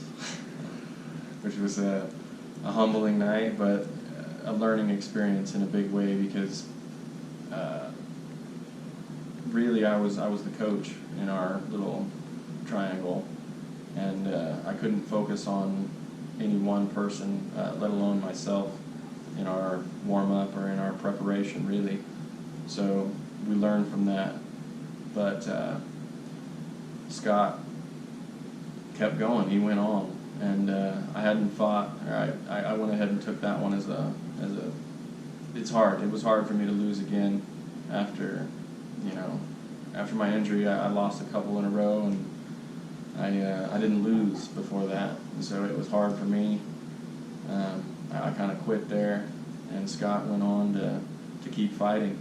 which was a humbling night, but a learning experience in a big way, because really I was the coach in our little triangle, and I couldn't focus on any one person, let alone myself, in our warm-up or in our preparation, really. So we learned from that, but Scott kept going. He went on, and I hadn't fought. Or I went ahead and took that one as a. It's hard. It was hard for me to lose again after my injury. I lost a couple in a row, and I didn't lose before that, and so it was hard for me. I kind of quit there, and Scott went on to keep fighting,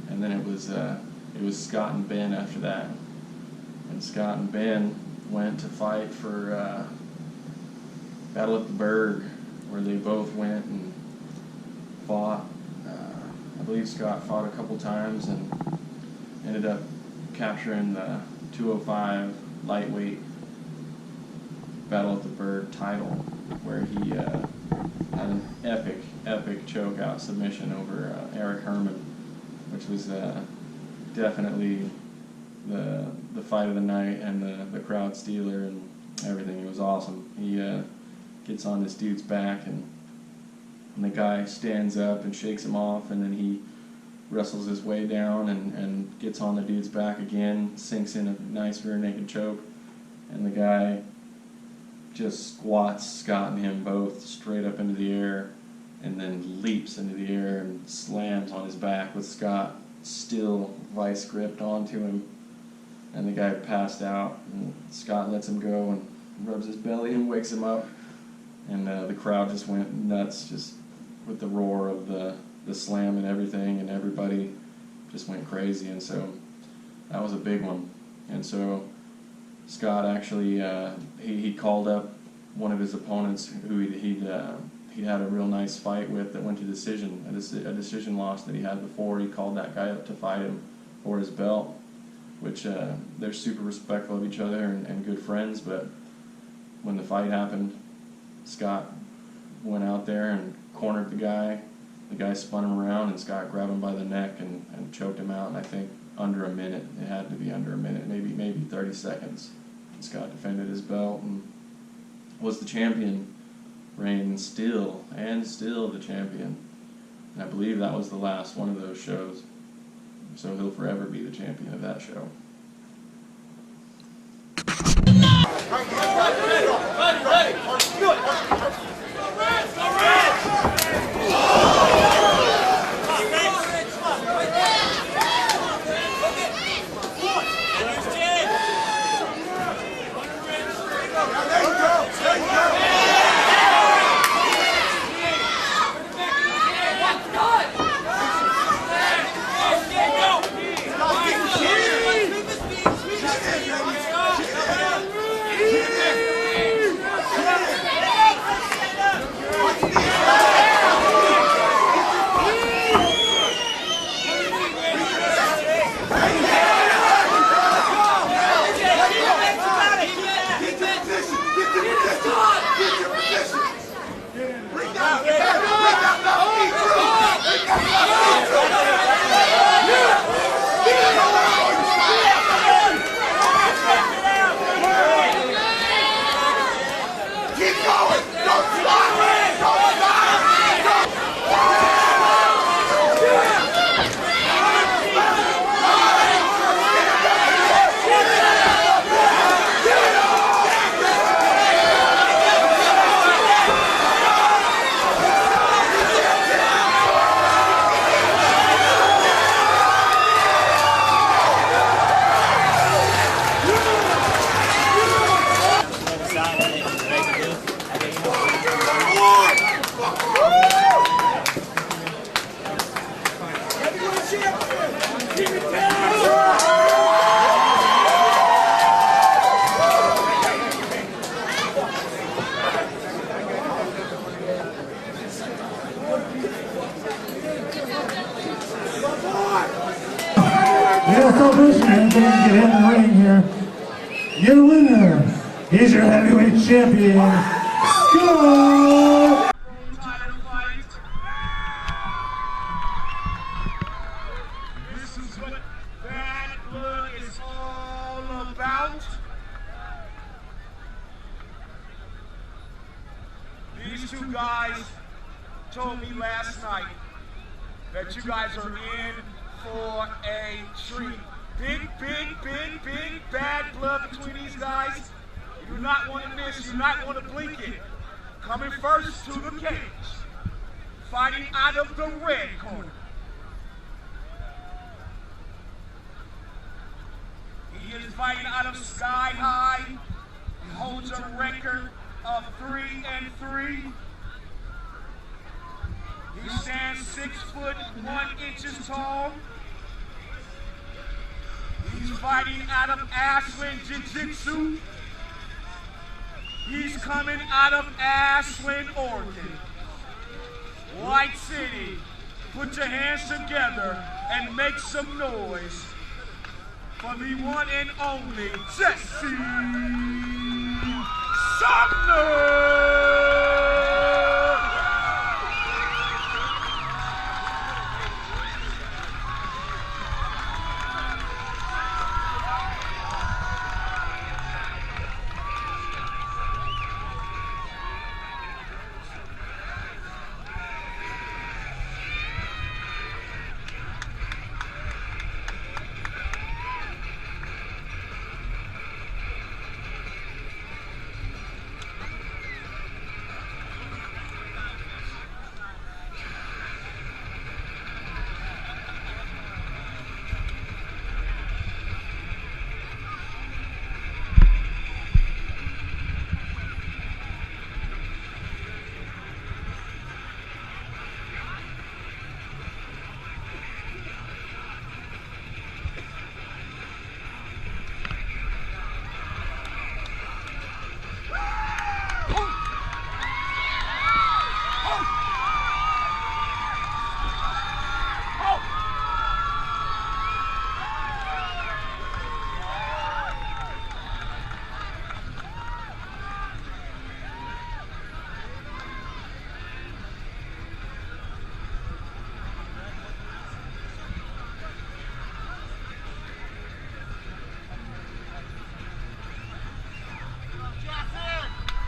and then it was Scott and Ben after that. And Scott and Ben went to fight for Battle at the Berg, where they both went and fought. I believe Scott fought a couple times and ended up capturing the 205 lightweight Battle at the Berg title, where he had an epic chokeout submission over Eric Herman, which was definitely the fight of the night and the crowd stealer and everything. It was awesome. He gets on this dude's back and the guy stands up and shakes him off, and then he wrestles his way down and gets on the dude's back again, sinks in a nice rear naked choke, and the guy just squats Scott and him both straight up into the air, and then leaps into the air and slams on his back with Scott still vice gripped onto him, and the guy passed out, and Scott lets him go and rubs his belly and wakes him up, and the crowd just went nuts just with the roar of the slam and everything, and everybody just went crazy. And so that was a big one. And so Scott actually he called up one of his opponents who he'd had a real nice fight with that went to decision, a decision loss that he had before. He called that guy up to fight him for his belt, which they're super respectful of each other and good friends. But when the fight happened, Scott went out there and cornered the guy. The guy spun him around, and Scott grabbed him by the neck and choked him out. And I think under a minute, it had to be under a minute, maybe 30 seconds. And Scott defended his belt and was the champion, reigned still the champion. And I believe that was the last one of those shows. So he'll forever be the champion of that show. Get in the ring here. Your winner is your heavyweight champion, Scott. This is what bad blood is all about. These two guys told me last night that you guys are in for a treat. Big bad blood between these guys. You do not want to miss, you do not want to blink it. Coming first to the cage, fighting out of the red corner. He is fighting out of Sky High. He holds a record of 3-3. He stands 6'1" tall. He's fighting out of Ashland Jiu Jitsu. He's coming out of Ashland, Oregon. White City, put your hands together and make some noise for the one and only Jesse Sumner!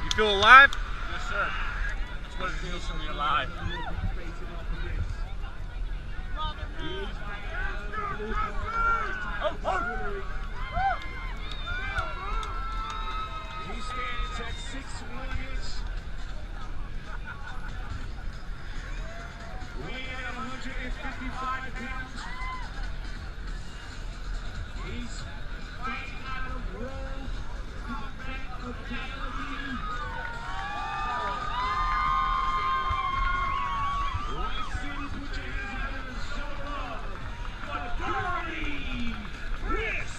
You feel alive? Yes, sir. That's what it feels to be alive. He stands at 6'1", weighing at 155 pounds. He's fighting out of World Combat Academy. White City, put your hands together and show love for Dirty Chris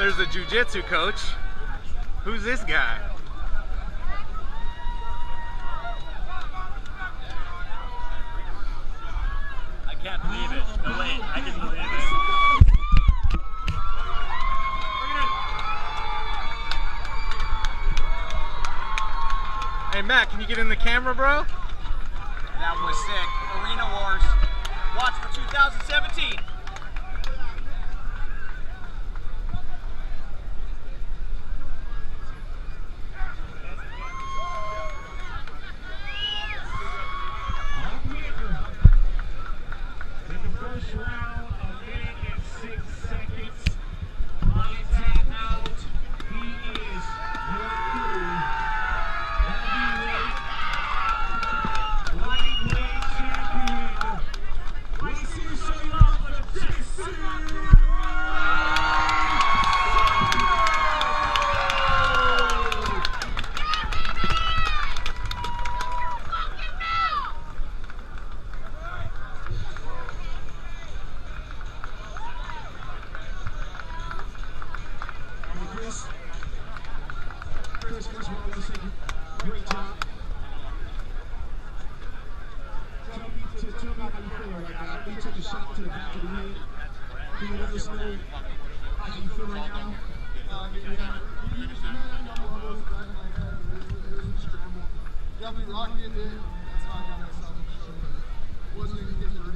There's a jiu-jitsu coach. Who's this guy? I can't believe it. No way, I can believe it. Hey Matt, can you get in the camera, bro? That was sick. Arena Wars. Watch for 2017. First round, a minute and 6 seconds. By timeout, he is your lightweight champion. Let's see some love for Jesse. Chris, first of all, let's say great job. Tell me how you feel right now. You took a shot to the back of the head. Can you let us know how you feel right now? Definitely rocking it, dude. That's why I got myself. Wasn't anything different.